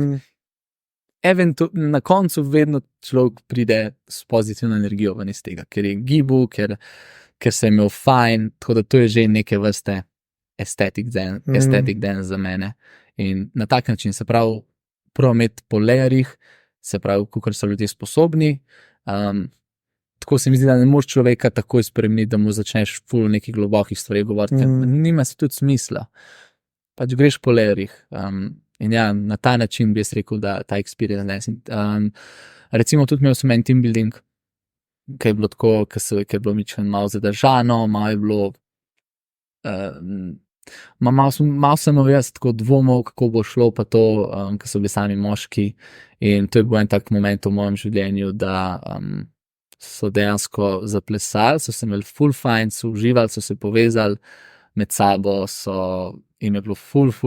na koncu vedno človek pride s pozitivno energijo ven iz tega, ker je gibu, ker se je imel fajn, tako da to je že neke vrste aesthetic dance za mene. In na tak način se pravi, prav imeti po layerjih, se pravi, kakor so ljudje sposobni. Tako se mi zdi, da ne moreš človeka takoj spremeniti, da mu začneš ful nekih globokih stvari govoriti, ker nima se tudi smisla. Pač greš po layerjih. In na ta način bi jaz rekel, da ta experience dance. Recimo tudi imel sem en team building, ki je bilo tako, ki je bilo malo zadržano, malo je bilo malo sem imel jaz tako dvomov, kako bo šlo pa to, ker so bili sami moški in to je bil en tak moment v mojem življenju, da so dejansko zaplesali, so se imeli ful fajn, so uživali, so se povezali med sabo, jim je bilo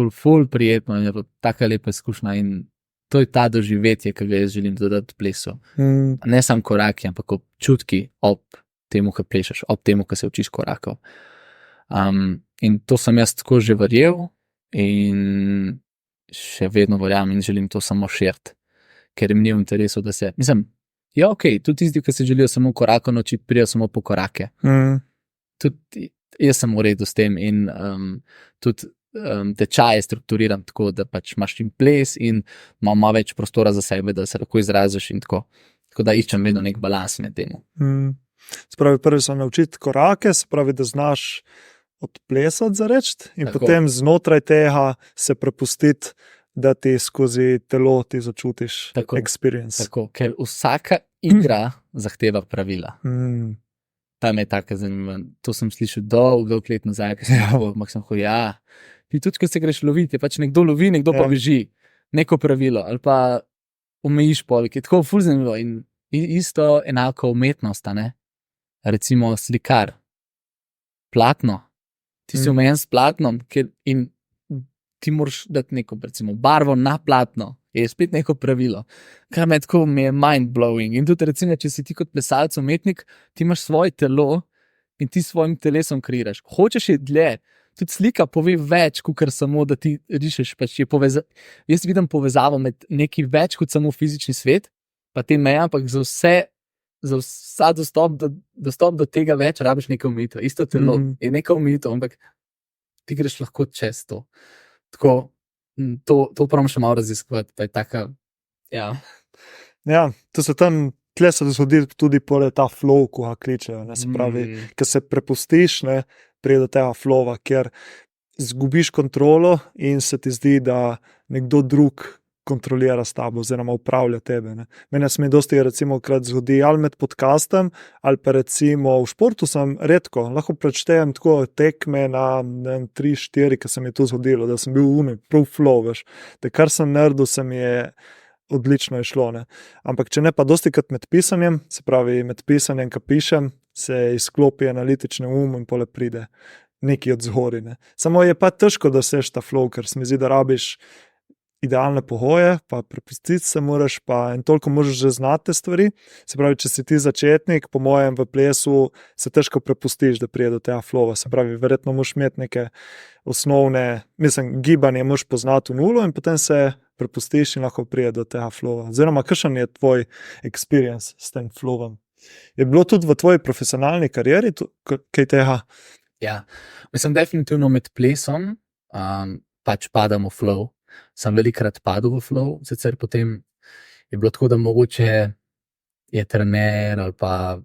ful prijetno in je bilo taka lepa izkušnja in to je ta doživetje, ki ga jaz želim dodati plesu. Ne samo koraki, ampak občutki ob temu, ko plešeš, ob temu, ko se učiš korakov. In to sem jaz tako že verjel in še vedno verjamem in želim to samo širiti, ker jim ni v interesu, da se, tudi tisti, ki se želijo samo korakov naučiti, prijo samo po korake. Tudi jaz sem v redu s tem in tudi tečaje strukturiram tako, da pač imaš čim ples in malo več prostora za sebe, da se lahko izraziš in tako. Tako da iščem vedno nek balans med temu. Spravi, prvi so naučiti korake, spravi, da znaš odplesati za reči in tako. Potem znotraj tega se prepustiti, da ti skozi telo ti začutiš experience. Tako, ker vsaka igra zahteva pravila. Tam je tako zanimivo. To sem slišal dolgo let nazaj, ampak sem ti tudi, ko se greš loviti, je pač nekdo lovi, nekdo pa beži. Neko pravilo, ali pa omejiš povik. Je tako ful zanimivo in isto enako umetnost, ne? Recimo slikar. Platno ti si omejen s platnom in ti moraš dati neko, recimo, barvo na platno. Je spet neko pravilo, kar me tako je mind-blowing. In tudi, recimo, če si ti kot plesalec, umetnik, ti imaš svoje telo in ti s svojim telesom kreiraš. Hočeš je dlje, tudi slika pove več, kot samo da ti rišeš. Pač jaz vidim povezavo med nekaj več kot samo fizični svet, pa te meje, ampak za vsa dostop do tega več rabiš neko omejitev. Isto telo je neka omejitev, ampak ti greš lahko čez to. Tako, to pravim še malo raziskovati, pa je taka, ja. Ja, to se tam, tle se zgodi tudi ta flow, ko ga kličejo, ne, se pravi, ker se prepustiš, ne, prije do tega flowa, ker zgubiš kontrolo in se ti zdi, da nekdo drug kontrolira s tabo oziroma upravlja tebe, ne. Mene se mi dosti recimo krat zgodi ali med podcastom ali pa recimo v športu sem redko, lahko prečtejem tako tekme na 3-4, ker se mi je to zgodilo, da sem bil prav flow, veš, da kar sem naredil, se mi je odlično išlo, ne. Ampak če ne, pa dostikrat med pisanjem, se pravi med pisanjem, ko pišem, se izklopi analitični in pole pride nekaj od zgori, ne. Samo je pa težko, da seš ta flow, ker se mi zdi, da rabiš idealne pogoje, pa prepustiti se moraš, pa in toliko moraš že znati te stvari. Se pravi, če si ti začetnik, po mojem v plesu se težko prepustiš, da prije do tega flowa. Se pravi, verjetno moraš imeti neke osnovne, gibanje moraš poznati v nulo in potem se prepustiš in lahko prije do tega flowa. Oziroma, kakšen je tvoj experience s tem flowom? Je bilo tudi v tvoji profesionalni karieri kaj tega? Ja, definitivno med plesom pač padam v flow. Sem velikrat padel v flow, sicer potem je bilo tako, da mogoče je trener ali pa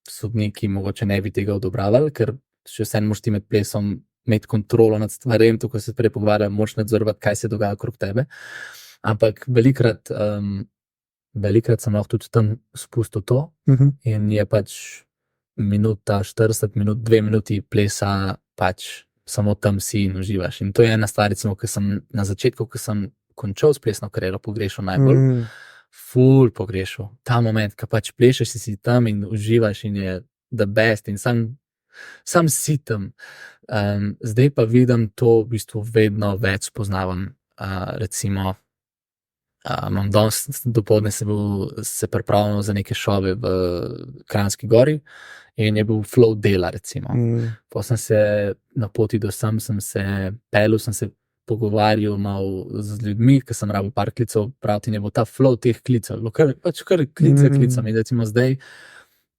sodniki mogoče ne bi tega odobravali, ker še vseeno moraš ti med plesom imeti kontrolo nad stvarem, tako se prej pogovarjam, moraš nadzorovati, kaj se dogaja okrog tebe. Ampak velikrat sem lahko tudi tam spustil to in je pač minuta, 40 minut, 2 minuti plesa pač samo tam si in uživaš. In to je ena stvar, recimo, ki sem na začetku, ko sem končal s plesno kariero, pogrešal najbolj. Ful pogrešal. Ta moment, ko pač plešeš, si tam in uživaš in je the best in sam si tam. Zdaj pa vidim to v bistvu vedno več spoznavam. Recimo, imam danes dopoldne se pripravljal za neke šove v Kranjski Gori in je bil flow dela, recimo. Pa sem se na poti do sem se pelil, sem se pogovarjal malo z ljudmi, ki sem rabil par klicev, praviti, in je bil ta flow teh klicev, kar klicam in recimo zdaj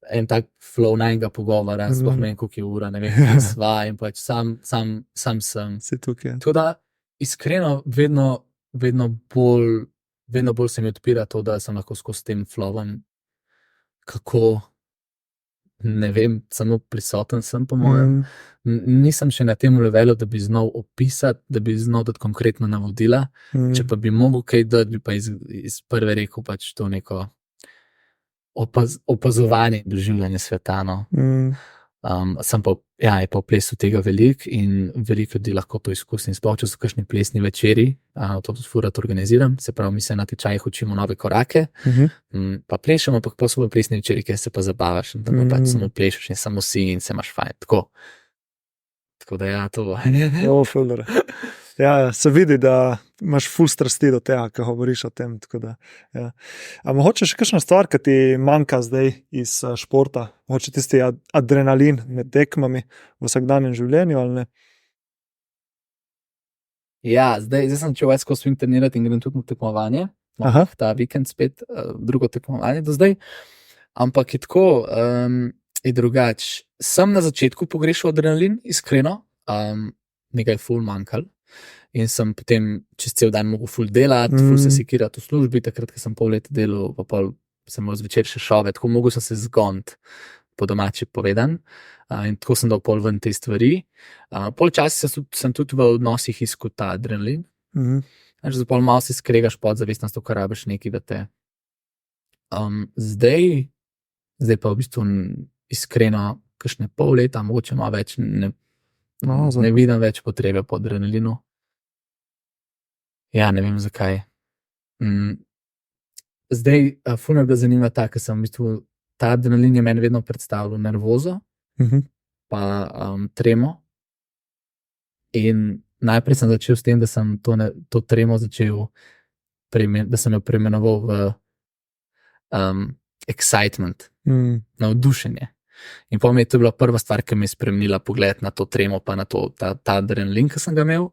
en tak flow najnega pogovora, sploh ne vem, koliko je ura, ne vem, kaj sva in pač sam sem. Si tukaj. Tako da, iskreno, vedno bolj se mi odpira to, da sem lahko skozi tem flowom, kako, ne vem, samo prisoten sem, po mojem. Nisem še na tem levelu, da bi znal opisati, da bi znal dati konkretno navodila, če pa bi mogel kaj dati, bi pa iz prve rekel pač to neko opazovanje, doživljanje sveta, no. Sem pa, ja, je pa v plesu tega veliko in veliko ljudi lahko to izkusi. Sploh, če so kakšni plesni večeri, to ful rad organiziram, se pravi, mi se na tečajih učimo nove korake, pa plešemo, ampak pa so v plesni večeri, kjer se pa zabavaš, in tam pa pač samo plešeš in samo si in se imaš fajn, tako da ja, to bo. Ja, se vidi, da imaš ful strasti do tega, ko govoriš o tem, tako da, ja. A mogoče še kakšna stvar, ki ti manjka zdaj iz športa? Mogoče tisti adrenalin med tekmami v vsakdanjem življenju, ali ne? Ja, zdaj sem začel West Coast Swing trenirati in grem tudi na tekmovanje. Ta vikend spet drugo tekmovanje do zdaj. Ampak je tako, je drugače. Sem na začetku pogrešal adrenalin, iskreno, nekaj ful manjkalo. In sem potem čez cel dan mogel ful delati, ful se sekirati v službi, takrat, ko sem pol leta delal, pa pol sem imel zvečer še šove, tako mogel sem se zgoniti, po domače povedan, in tako sem dal pol ven te stvari. Pol časa sem tudi v odnosih iskal ta adrenalin, za pol malo si skregaš podzavestnost, ko rabiš nekaj, da te. Zdaj pa v bistvu iskreno, kakšne pol leta, mogoče malo več, ne vidim več potrebe po adrenalinu. Ja, ne vem zakaj. Zdaj, ful me bila zanima ta, ker sem v bistvu, ta adrenalin je meni vedno predstavljal nervozo, pa tremo. In najprej sem začel s tem, da sem to tremo začel, da sem jo preimenoval v excitement, navdušenje. In potem je to bila prva stvar, ki mi je spremenila pogled na to tremo, pa na ta adrenalin, ki sem ga imel.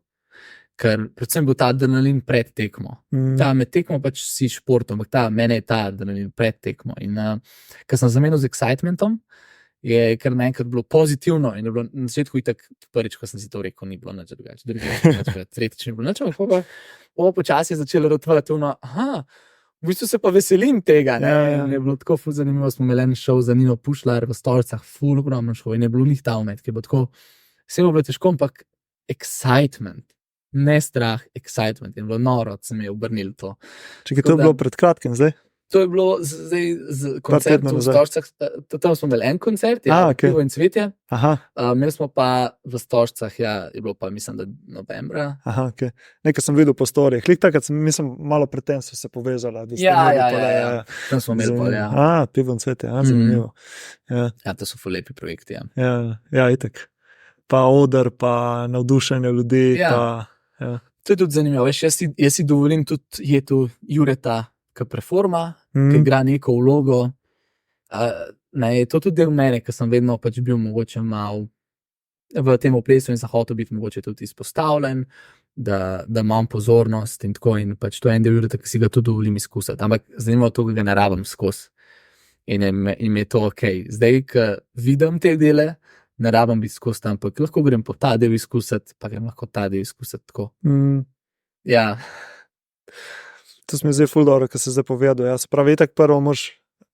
Ker predvsem bil ta adrenalin pred tekmo. Ta med tekmo pač si športom, ampak mene je ta adrenalin pred tekmo. In ker sem zamenil z excitementom, je kar naenkrat bilo pozitivno in je bilo na začetku itak prvič, ko sem si to rekel, ni bilo nič drugače. Tretjič ni bilo nič, ampak pa počasi je začelo rotovati v bistvu se pa veselim tega, ne. Je bilo tako ful zanimivo, smo imeli en šov za Nino Pušlar v Stožicah, ful ogromno šov in je bilo njih ta umet, ki je bilo tako, vse bilo težko, ampak excitement, ne strah, excitement, in bilo noro, se mi je obrnilo to. Čekaj, to je bilo pred kratkim zdaj? To je bilo zdaj z koncertom v Stožicah, tam smo imeli en koncert, Pivo in cvetje, imeli smo pa v Stožicah, je bilo pa, mislim, da novembra. Nekaj sem videl po storijah, takrat sem, mislim, malo pred tem so se povezala. Ja, tam smo imeli pol, Pivo in cvetje, zanimivo. Ja, to so ful lepi projekti, Ja, itak. Pa oder, pa navdušenje ljudi, pa. To je tudi zanimivo, veš, jaz si dovolim tudi je tu Jureta, ki performa, ki igra neko vlogo. Je to tudi del mene, ker sem vedno pač bil mogoče malo v tem plesu in sem hotel biti mogoče tudi izpostavljen, da imam pozornost in tako, in pač to je en del Jureta, ki si ga tudi dovolim izkusiti. Ampak zanimivo to, ki ga ne rabim skozi. In je to okej. Zdaj, ko vidim te dele, ne rabim biti skozi, ampak lahko grem po ta del izkusiti, pa grem lahko ta del izkusiti tako. Ja. To se mi zdaj ful dobro, ko se zdaj povedal. Se pravi, itak prvo moraš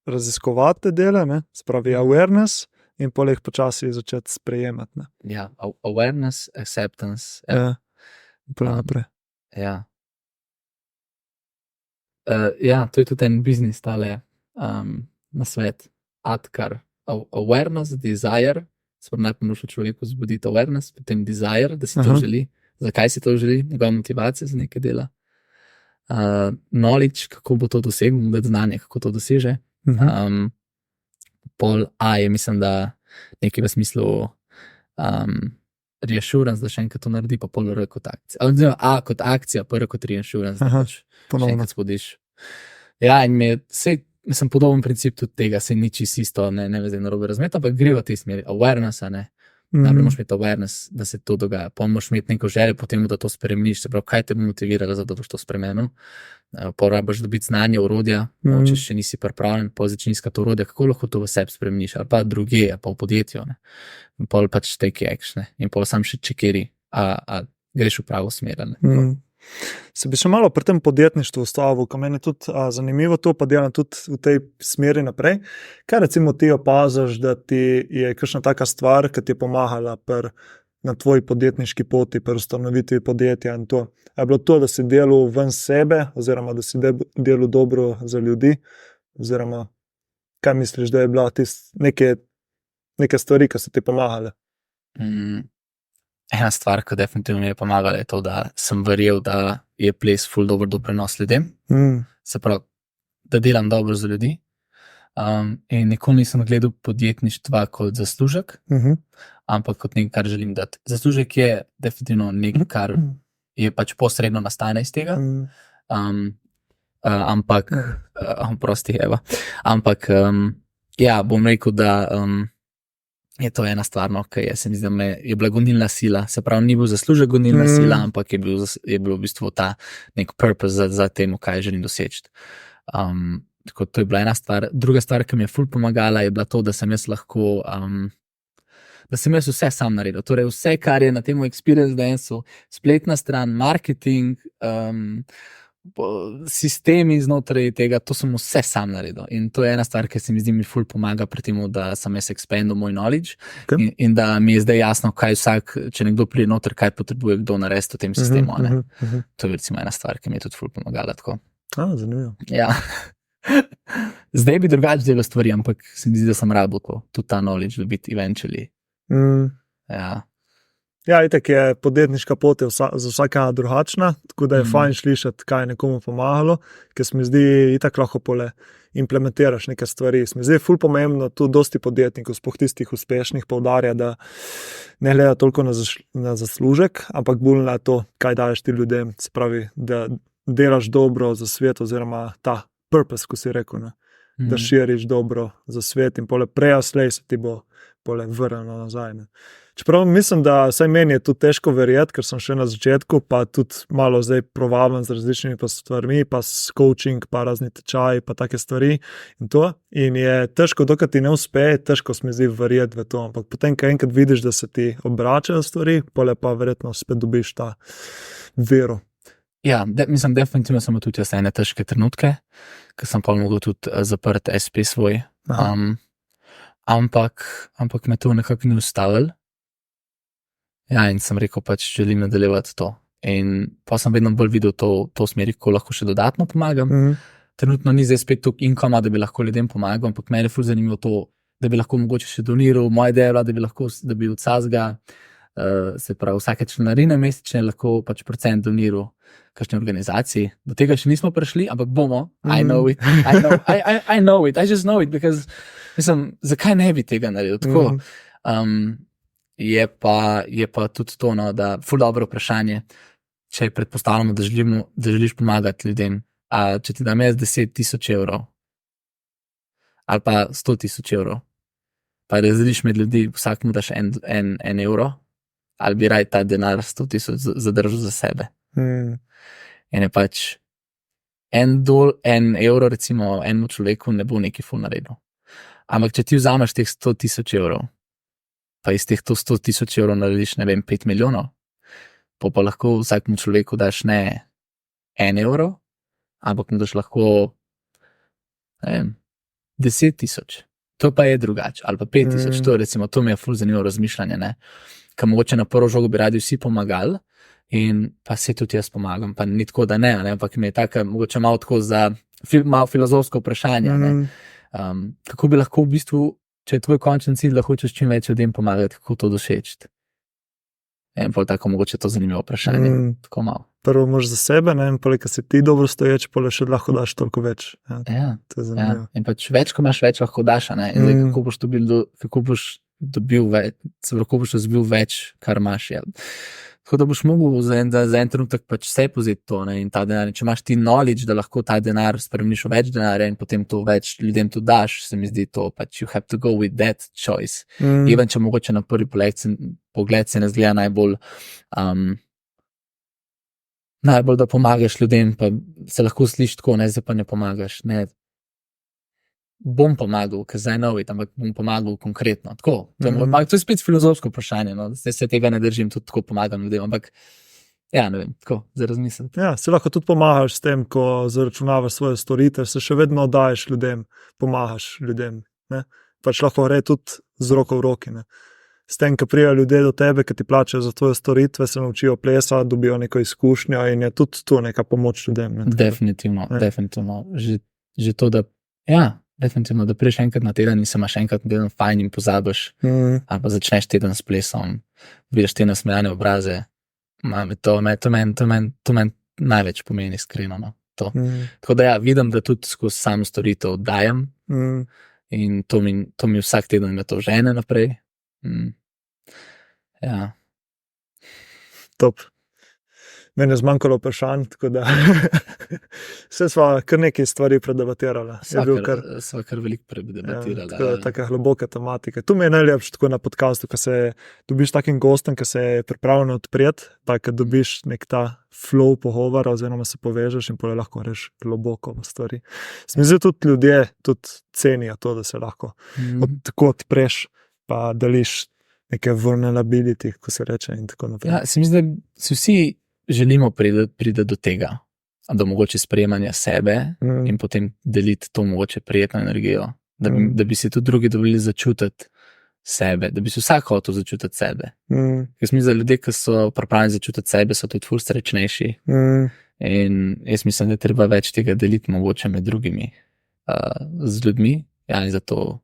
raziskovati te dele, se pravi awareness, in poleg počasi začeti sprejemati. Ja, awareness, acceptance. Naprej. Ja, to je tudi en biznis tale na svet. Atkar. Awareness, desire, se pravi najprej moraš v človeku zbuditi awareness, potem desire, da si to želi. Zakaj si to želi? Njegova motivacija za nekaj dela. Knowledge, kako bo to dosegel, da znanje, kako to doseže. Pol je, mislim, da nekaj v smislu reassurance, da še enkrat to naredi, pa pol kot akcija. Kot akcija, prvo kot reassurance, da pač še enkrat spodiš. Ja, in mislim, podoben princip tudi tega, se ni čisto isto, ne zdaj narobe razumeti, ampak gre v tej smeri, awareness, najprej moraš imeti awareness, da se to dogaja, potem moraš imeti neko željo, potem da to spremeniš, se pravi, kaj te bo motiviralo, da boš to spremenil. Porabiš dobiti znanje, orodja, če še nisi pripravljen, pol začni iskati orodja, kako lahko to v sebi spremeniš, ali pa druge, ali pa v podjetju. In pol pač take action, in pol sam še čekeri, a greš v pravo smer. Se bi še malo pri tem podjetništvu ustavil, ko meni je tudi zanimivo to, pa delam tudi v tej smeri naprej. Kaj recimo ti opaziš, da ti je kakšna taka stvar, ki ti je pomagala na tvoji podjetniški poti, pri ustanovitvi podjetja in to? Je bilo to, da si delal ven sebe, oziroma da si delal dobro za ljudi, oziroma kaj misliš, da je bila neke stvari, ki so ti pomagale? Ena stvar, ki definitivno mi je pomagala, je to, da sem verjel, da je ples ful dober doprinos ljudem. Se pravi, da delam dobro za ljudi. In nikoli nisem gledal podjetništva kot zaslužek, ampak kot nekaj, kar želim dati. Zaslužek je definitivno nekaj, kar je pač posredno nastane iz tega. Ampak, prosti, Eva. Ampak, bom rekel, da je to ena stvar, ki se mi zdi, da je bila gonilna sila. Se pravi, ni bil zaslužek gonilna sila, ampak je bil v bistvu ta nek purpose za temu, kaj želim doseči. Tako to je bila ena stvar. Druga stvar, ki mi je ful pomagala, je bila to, da sem jaz lahko, da sem jaz vse sam naredil. Torej vse, kar je na temu Experience Dance-u, spletna stran, marketing, sistemi znotraj tega, to sem vse sam naredil. In to je ena stvar, ki se mi zdi mi ful pomaga pri tem, da sem jaz expandil moj knowledge in da mi je zdaj jasno, kaj če nekdo pride noter, kaj potrebuje kdo narediti v tem sistemu. To je recimo ena stvar, ki mi je tudi ful pomagala. Zanimivo. Ja. Zdaj bi drugače delal stvari, ampak se mi zdi, da sem rabil tudi ta knowledge dobiti eventually. Ja. Ja, itak je podjetniška pot je za vsaka drugačna, tako da je fajn slišati, kaj je nekomu pomagalo, ker se mi zdi, itak lahko pole implementiraš neke stvari. Se mi zdi ful pomembno, tu dosti podjetnikov, sploh tistih uspešnih, poudarja, da ne gleda toliko na zaslužek, ampak bolj na to, kaj daješ ti ljudem, se pravi, da delaš dobro za svet oziroma ta purpose, ko si rekel, ne? Da širiš dobro za svet in pole prej slej se ti bo pole vrnilo nazaj. Ne? Čeprav mislim, da saj meni je tu težko verjeti, ker sem še na začetku, pa tudi malo zdaj provavam z različnimi stvarmi, pa s coaching, pa razni tečaji, pa take stvari in to. In je težko, dokaj ti ne uspe, težko se mi zdi verjeti v to, ampak potem, ko enkrat vidiš, da se ti obračajo stvari, pole pa verjetno spet dobiš ta vero. Ja, mislim, definitivno sem tudi jaz ene težke trenutke, ker sem pa mogel tudi zaprti SP svoj. Ampak me to nekako ni ustavilo. Ja, in sem rekel, pač želim nadaljevati to. In pa sem vedno bolj videl to smeri, ko lahko še dodatno pomagam. Trenutno ni zdaj spet toliko inkoma, da bi lahko ljudem pomagal, ampak meni je ful zanimivo to, da bi lahko mogoče še doniral. Moja ideja je bila, da bi od vsega, se pravi vsake članarine mesečne lahko pač procent doniral kakšni organizaciji. Do tega še nismo prišli, ampak bomo. I know it. I just know it, because mislim, zakaj ne bi tega naredil? Tako, je pa tudi to, no, da ful dobro vprašanje, če predpostavljamo, da želiš pomagati ljudem, a če ti dam jaz 10,000 evrov ali pa 100,000 evrov, pa razdeliš med ljudi, vsak mu daš en evro, ali bi raj ta denar 100,000 zadržal za sebe. In je pač en evro recimo enemu človeku ne bo neki ful naredil. Ampak če ti vzameš teh 100,000 evrov, pa iz teh 100,000 evrov narediš, ne vem, 5 milijonov, pa lahko vsakemu človeku daš ne 1 evro, ampak mu daš lahko, ne vem, 10,000. To pa je drugače, ali pa 5,000, to recimo, to mi je ful zanimivo razmišljanje, ne. Ker mogoče na prvo žogo bi radi vsi pomagali, in pa se tudi jaz pomagam, pa ni tako, da ne, ampak mi je tako, mogoče malo tako za malo filozofsko vprašanje, ne. Kako bi lahko v bistvu, če je tvoj končni cilj, da hočeš čim več ljudem pomagati, kako to doseči? In pol tako mogoče to zanimivo vprašanje, tako malo. Prvo moraš za sebe, ne, in pole, ko si ti dobro stoječ, pole še lahko daš toliko več. Ja, to je zanimivo. Ja. In pač več, ko imaš, več lahko daš, ne, in zdaj, kako boš dobil več, kar imaš, ja. Tako da boš mogel za en trenutek pač vse pozeti to, ne, in ta denar, če imaš ti knowledge, da lahko ta denar spremeniš v več denarja in potem to več ljudem to daš, se mi zdi to, pač you have to go with that choice. Even če mogoče na prvi pogled se ne zgleda najbolj, da pomagaš ljudem, pa se lahko sliši tako, ne, zdaj pa ne pomagaš, ne. Bom pomagal, because I know it, ampak bom pomagal konkretno, tako. To je spet filozofsko vprašanje, no, zdaj se tega ne držim, tudi tako pomagam ljudem, ampak ja, ne vem, tako, za razmisliti. Ja, se lahko tudi pomagaš s tem, ko zaračunavaš svoje storitev, se še vedno daješ ljudem, pomagaš ljudem, ne. Pač lahko gre tudi z roko v roki, ne. S tem, ko prijajo ljudje do tebe, ki ti plačajo za tvoje storitve, se naučijo plesati, dobijo neko izkušnjo in je tudi to neka pomoč ljudem. Ne. Definitivno. Že to, da, ja, definitivno, da priješ enkrat na teden in se imaš enkrat na teden fajn in pozabiš, ali pa začneš teden s plesom, vidiš te nasmejane obraze, to meni največ pomeni, iskreno, no, to. Tako da ja, vidim, da tudi skozi sam storitev dajem in to mi vsak teden me to žene naprej. Ja. Top. Meni je zmanjkalo vprašanj, tako da vse sva kar nekaj stvari predebatirala. Sva kar veliko predebatirala. Ja, taka globoka tematika. Tu mi je najlepše tako na podcastu, ko se dobiš takim gostom, ki se je pripravljen odpreti, tako da dobiš nek ta flow pogovora oziroma se povežeš in pole lahko reš globoko v stvari. Se mi zdi tudi ljudje tudi cenijo to, da se lahko tako odpreš pa deliš neke vulnerability, ko se reče in tako naprej. Ja, se mi zdi, da si vsi želimo priti do tega, do mogoče sprejemanja sebe in potem deliti to mogoče prijetno energijo, da bi si tudi drugi dovolili začutiti sebe, da bi si vsak hotel začutiti sebe. Ker mislim, da ljudje, ki so pripravljeni začutiti sebe, so tudi ful srečnejši. In jaz mislim, da je treba več tega deliti mogoče med drugimi z ljudmi. Ja, in zato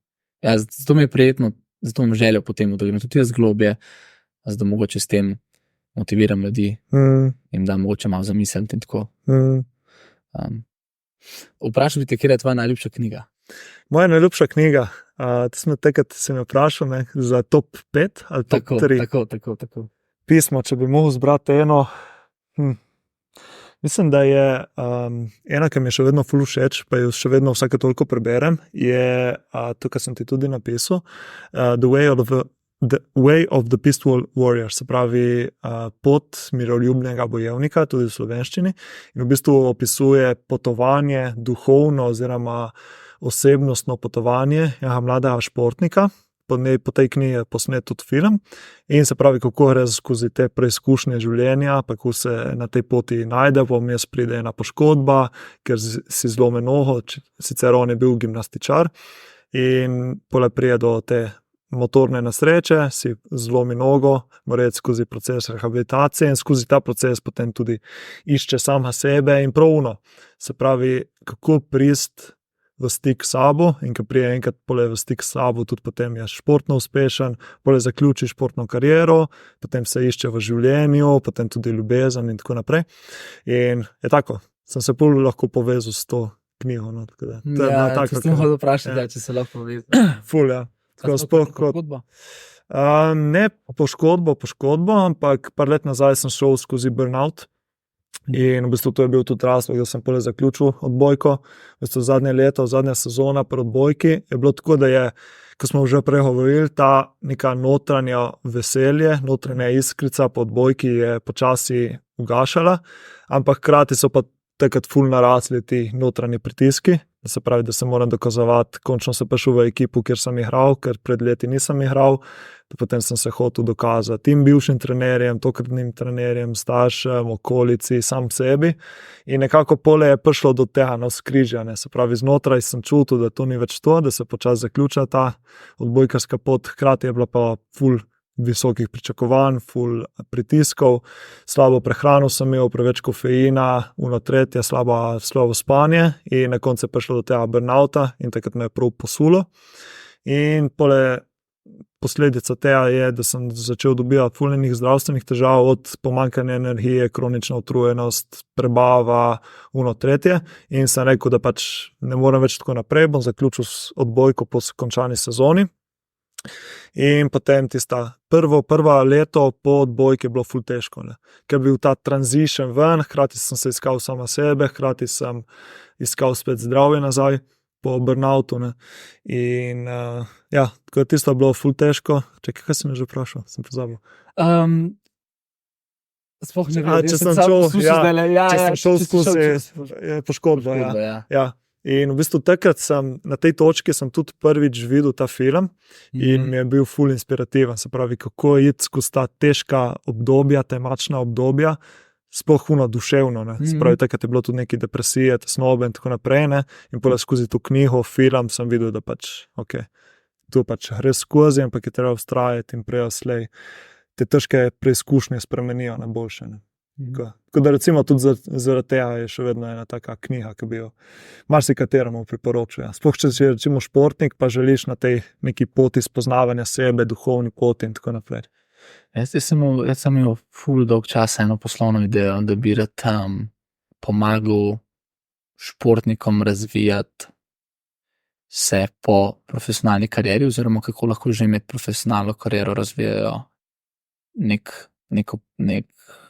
mi je prijetno, zato imam željo potem, da grem tudi jaz globje, zato mogoče s tem motiviram ljudi in da mogoče malo zamisliti in tako. Vprašal bi te, kje je tvoja najljubša knjiga? Moja najljubša knjiga, to smo takrat se mi vprašal, ne, za top 5 ali top 3. Tako. Pismo, če bi mogel zbrati eno. Mislim, da je ena, ki mi je še vedno ful všeč, pa jo še vedno vsake toliko preberem, je to, kar sem ti tudi napisal, The Way of the Peaceful Warrior, se pravi pot miroljubnega bojevnika, tudi v slovenščini, in v bistvu opisuje potovanje, duhovno oziroma osebnostno potovanje mladega športnika. Po tej knjigi je posnet tudi film in se pravi, kako gre skozi te preizkušnje življenja, pa kako se na tej poti najde, vmes pride ena poškodba, ker si zlomi nogo, sicer on je bil gimnastičar in potem pride do te motorne nesreče, si zlomi nogo, mora iti skozi proces rehabilitacije in skozi ta proces potem tudi išče sama sebe in pravno. Se pravi, kako prist v stik s sabo in ko prije enkrat pole v stik s sabo, tudi potem je športno uspešen, pole zaključi športno kariero, potem se išče v življenju, potem tudi ljubezen in tako naprej. In je tako, sem se pol lahko povezal s to knjigo. No, tako da, če sem hodil vprašati, če se lahko povezal. Ful, ja. Poškodbo? Ne poškodbo, ampak par let nazaj sem šel skozi burnout. In v bistvu to je bil tudi razlog, da sem pole zaključil odbojko. V bistvu zadnje leto, zadnja sezona pri odbojki je bilo tako, da je, ko smo že prej govorili, ta neka notranja veselje, notranja iskrica po odbojki je počasi ugašala, ampak hkrati so pa takrat ful narasli ti notranji pritiski, se pravi, da se moram dokazovati, končno sem prišel v ekipo, kjer sem igral, ker pred leti nisem igral, potem sem se hotel dokazati tim bivšim trenerjem, tokratnim trenerjem, staršem, okolici, sam sebi in nekako pole je prišlo do tega navzkrižja, se pravi, znotraj sem čutil, da to ni več to, da se počasi zaključa ta odbojkarska pot, hkrati je bila pa ful visokih pričakovanj, ful pritiskov, slabo prehrano sem imel, preveč kofeina, tretje, slabo spanje in na koncu je prišlo do tega burnouta in takrat me je prav posulo. In posledica tega je, da sem začel dobivati ful enih zdravstvenih težav, od pomanjkanja energije, kronična utrujenost, prebava, tretje in sem rekel, da pač ne morem več tako naprej, bom zaključil odbojko po končani sezoni. In potem tista prva leto po odbojki je bilo ful težko, ker bil ta transition ven, hkrati sem se iskal sama sebe, hkrati sem iskal spet zdravje nazaj po burnoutu. In tako je tisto bilo ful težko. Čekaj, kaj sem že vprašal? Sem pozabil. Sploh ne vem, če sem šel skozi poškodbo. Ja. In v bistvu takrat na tej točki sem tudi prvič videl ta film in mi je bil ful inspirativen, se pravi, kako iti skozi ta težka obdobja, temačna obdobja, sploh duševno. Se pravi, takrat je bilo tudi neki depresije, tesnobe in tako naprej. In potem skozi to knjigo, film sem videl, da pač, to pač gre skozi, ampak je treba vztrajati in prej slej te težke preizkušnje spremenijo na boljše. Tako da recimo tudi zaradi tega je še vedno ena taka knjiga, ki bi jo marsikateremu priporočil. Sploh če si recimo športnik, pa želiš na tej neki poti spoznavanja sebe, duhovni poti in tako naprej. Jaz sem imel ful dolg časa eno poslovno idejo, da bi rad pomagal športnikom razvijati se po profesionalni karieri oziroma kako lahko že med profesionalno kariero razvijajo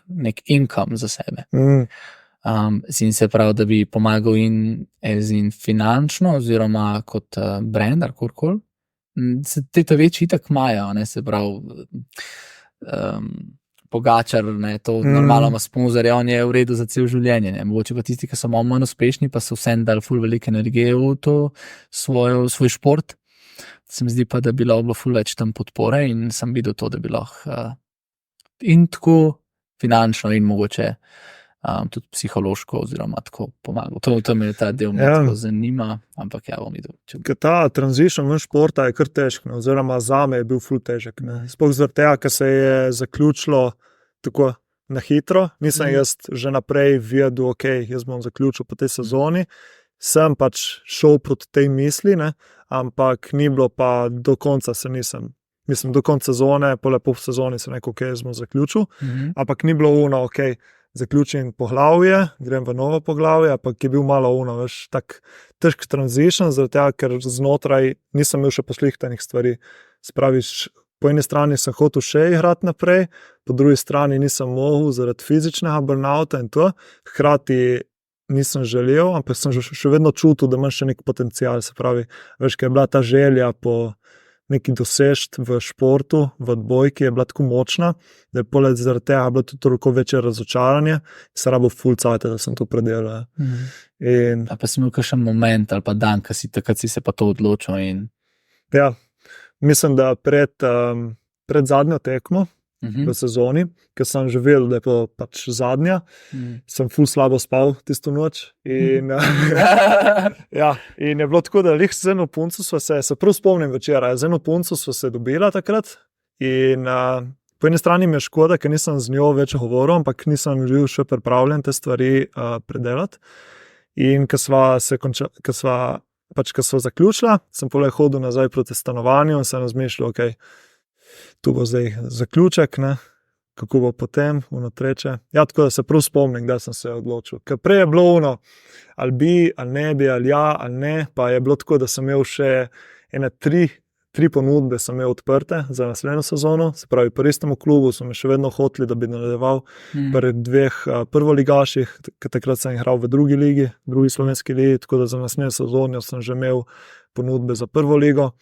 nek income za sebe. In se pravi, da bi pomagal in finančno oziroma kot brand ali korkoli. Te večji itak imajo, se pravi Pogačar, to normalno ima sponzorje, on je v redu za cel življenje. Mogoče pa tisti, ki so malo manj uspešni, pa so vsem dali ful veliko energije v to svoj šport. Se mi zdi pa, da bi bilo ful več tam podpore in sem videl to, da bi lahko in tako finančno in mogoče tudi psihološko oziroma tako pomagal. To me ta del tako zanima, ampak bom videl. Ta transition v športa je kar težk, oziroma zame je bil ful težek. Sploh zaradi tega, ker se je zaključilo tako na hitro, nisem jaz že naprej vedel, jaz bom zaključil po tej sezoni, sem pač šel proti tej misli, ampak ni bilo pa do konca se nisem mislim, do konca sezone, po lepo v sezoni sem rekel, ok, smo zaključil, ampak ni bilo ono, ok, zaključim poglavje, grem v novo poglavje, ampak je bil malo ono, veš, tak težk transition, zaradi tega, ker znotraj nisem imel še poslihtanih stvari. Spraviš, po eni strani sem hotel še igrati naprej, po drugi strani nisem mogel zaradi fizičnega burnouta in to, hkrati nisem želel, ampak sem še vedno čutil, da imam še nek potencial, se pravi, veš, ker je bila ta želja po neki dosežt v športu, v odbojki je bila tako močna, da je poleg zaradi tega bilo tudi toliko večje razočaranje in se rabo full cajt, da sem to predelal. In A pa si imel kakšen moment ali pa dan, takrat si se pa to odločil in... ja, mislim, da pred zadnjo tekmo v sezoni, ker sem že vedel, da je to pač zadnja, sem full slabo spal tisto noč in, ja, in je bilo tako, da lih z eno punco se prav spomnim večera, z eno punco sva se dobila takrat in po eni strani mi je škoda, ker nisem z njo več govoril, ampak nisem bil še pripravljen te stvari predelati in ko sva zaključila, sem poleg hodil nazaj proti stanovanju in sem razmišljal, ok, tu bo zdaj zaključek, ne? Kako bo potem, ono treče. Ja, tako da se prav spomnim, da sem se odločil. Ker prej je bilo ono, ali bi, ali ne bi, ali ja, ali ne, pa je bilo tako, da sem imel še ene tri ponudbe sem imel odprte za naslednjo sezono, se pravi, pri istem klubu so me še vedno hoteli, da bi nadaljeval pri dveh prvoligaših, ker takrat sem igral v drugi ligi, drugi slovenski ligi, tako da za naslednjo sezono sem že imel ponudbe za prvo ligo.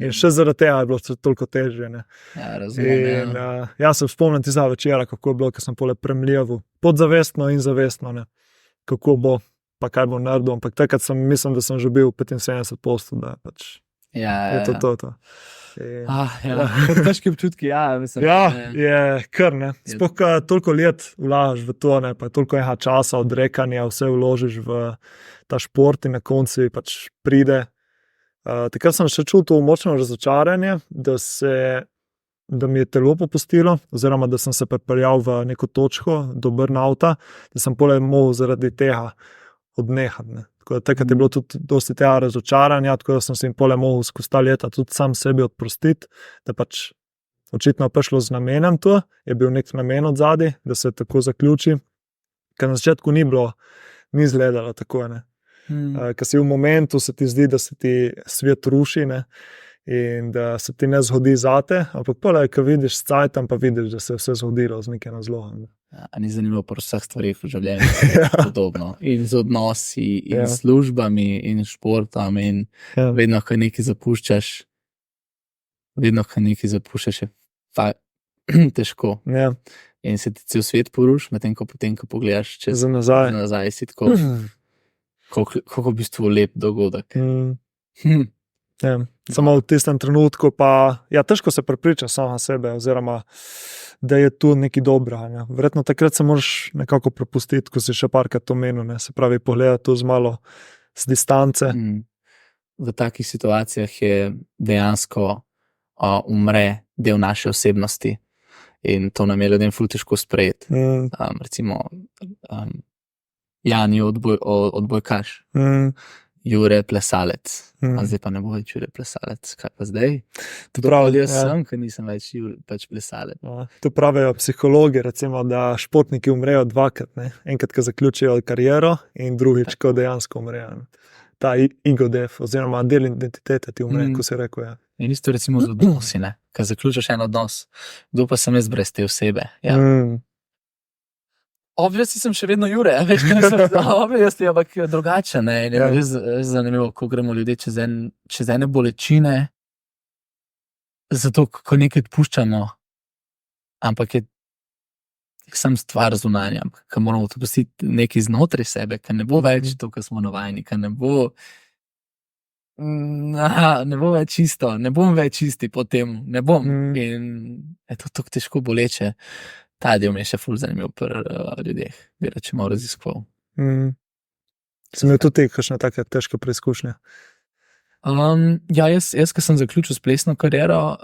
In še zaradi tega je bilo toliko težje. Ne? Ja, razumem. In jaz se spomnim tistega večera, kako je bilo, ker sem pole premljeval, podzavestno in zavestno, ne? Kako bo, pa kaj bo naredil, ampak takrat mislim, da sem že bil 75%, da pač je to. In, ja. Težki občutki, ja. Mislim, ja, je kar, ne. Sploh, ko toliko let vlagaš v to, ne, pa toliko časa odrekanja, vse vložiš v ta šport in na koncu pač pride. Takrat sem še čutil močno razočaranje, da mi je telo popustilo, oziroma da sem se pripeljal v neko točko do burnouta, da sem poleg mogel zaradi tega odnehati. Ne. Tako da takrat je bilo tudi dosti tega razočaranja, tako da sem se jim poleg mogel skozi ta leta tudi sam sebi odprostiti, da pač očitno je prišlo z namenom to, je bil nek namen od zadaj, da se tako zaključi, ker na začetku ni izgledalo tako, ne. Ker si v momentu se ti zdi, da se ti svet ruši, ne? In da se ti ne zgodi zate, ampak poleg, ko vidiš s cajtom, pa vidiš, da se je vse zgodilo z nekim razlogom. Ja, ni zanimivo pri vseh stvarih v življenju, podobno. In z odnosi, in službami, in športom, in vedno, ko nekaj zapuščaš, je težko. Ja. In se ti cel svet poruši, medtem ko potem, ko pogledaš čez nazaj, si tako... Kako v bistvu lep dogodek. Ja, samo v tistem trenutku pa težko se prepriča sama sebe, oziroma da je tu nekaj dobrega. Ne. Verjetno takrat se moraš nekako prepustiti, ko si še parkrat omenil, ne. Se pravi, pogledati to z malo z distance. V takih situacijah je dejansko umre del naše osebnosti in to nam je ljudem ful težko sprejeti. Recimo Jani odbojkaš, Jure plesalec, zdaj pa ne bo več Jure plesalec, kaj pa zdaj? To pravi, jaz sem, ker nisem več Jure plesalec. To pravijo psihologi, recimo, da športniki umrejo dvakrat, ne? Enkrat, ko zaključijo kariero in drugič, ko dejansko umrejo. Ta ego death, oziroma del identitete ti umre, ko si rekel. Ja. In isto recimo z odnosi, ne? Ko zaključiš en odnos, kdo pa sem jaz brez te osebe? Ja. Obviously sem še vedno Jure, veš, obviously, ampak drugače, ne, in je res zanimivo, ko gremo ljudje čez ene bolečine, zato, ko nekaj puščamo, ampak je sam stvar zunanja, ko moramo to pustiti nekaj znotraj sebe, ker ne bo več to, kar smo navajeni, ker ne bo več čisto, ne bom več čisti po tem, ne bom, in je to tako težko boleče. Ta del mi je še ful zanimiv pri ljudeh, bi reče malo raziskoval. Sem imel tudi kakšne take težke preizkušnje? Ja, jaz, ko sem zaključil s plesno kariero,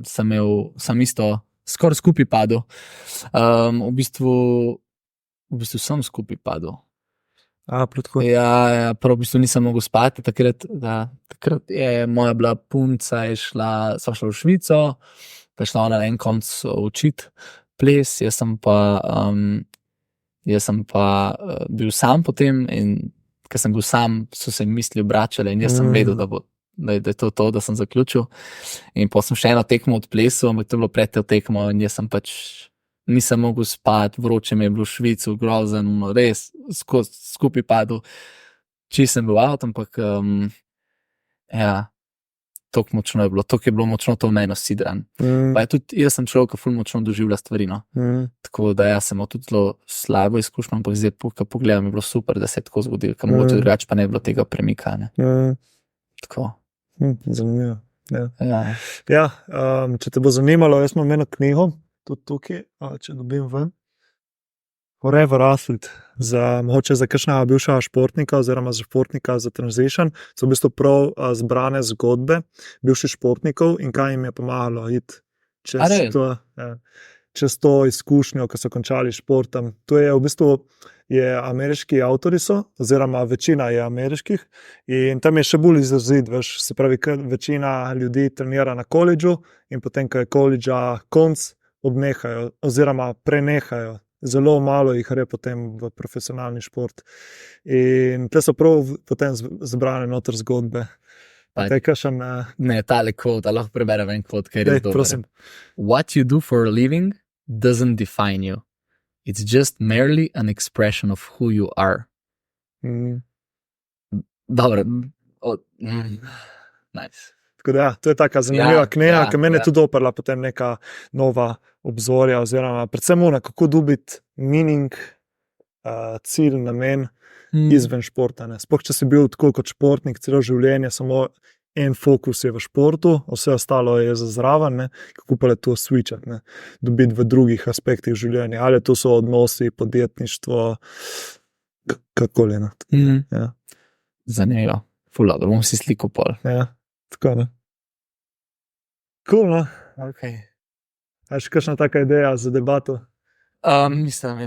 sem isto skoraj skupaj padel. V bistvu sem skupaj padel. Tako. Ja, prav v bistvu nisem mogel spati. Takrat je moja bila punca, sva šla v Švico, pa je šla ona na en konc učiti ples, jaz sem pa bil sam potem in ker sem bil sam, so se misli obračale in jaz sem vedel, da je to, da sem zaključil. In potem sem še eno tekmo odplesal, ampak to je bilo pred to tekmo in jaz sem pač nisem mogel spati, vroče mi je bilo v Švici, grozen, res skupaj padel. Čisto sem bil out, ampak ja, tako močno je bilo, tako je bilo močno to meni sidran. Pa je tudi, jaz sem človek, ki ful močno doživlja stvari, no. Tako da jaz sem imel tudi zelo slabo izkušnjo, ampak zdaj, ko pogledam, je bilo super, da se je tako zgodilo, ker mogoče drugače pa ne bi bilo tega premika, ne. Tako. Zanimivo. Ja, če te bo zanimalo, jaz imam eno knjigo, tudi tukaj, če dobim ven. Forever Athlete, mogoče za kakšnega bivšega športnika oziroma za športnika za transition, so v bistvu prav zbrane zgodbe bivših športnikov in kaj jim je pomagalo iti čez to izkušnjo, ko so končali športom. To je v bistvu ameriški avtori so, oziroma večina je ameriških in tam je še bolj izrazit, veš, se pravi, večina ljudi trenira na koledžu in potem, ko je koledža konc, odnehajo oziroma prenehajo. Zelo malo jih gre potem v profesionalni šport. In te so prav potem zbrane noter zgodbe. Ne, tale kvot, da lahko preberem en kvot, ker je dober. Prosim. What you do for a living doesn't define you. It's just merely an expression of who you are. Dobro. Nice. Tako da, to je taka zanimiva knjiga, ki meni je tudi oprla potem neka nova obzorja, oziroma predvsem kako dobiti meaning, cilj, namen izven športa. Sploh, če si bil tako kot športnik celo življenje, samo en fokus je v športu, vse ostalo je za zraven, kako pa je to switchati, dobiti v drugih aspektih življenja, ali to so odnosi, podjetništvo, kakoli. Ja. Zanimivo. Ful, da bom si sliko pol. Ja, tako ne. Cool, no? Ok. A še kakšna taka ideja za debato? Mislim.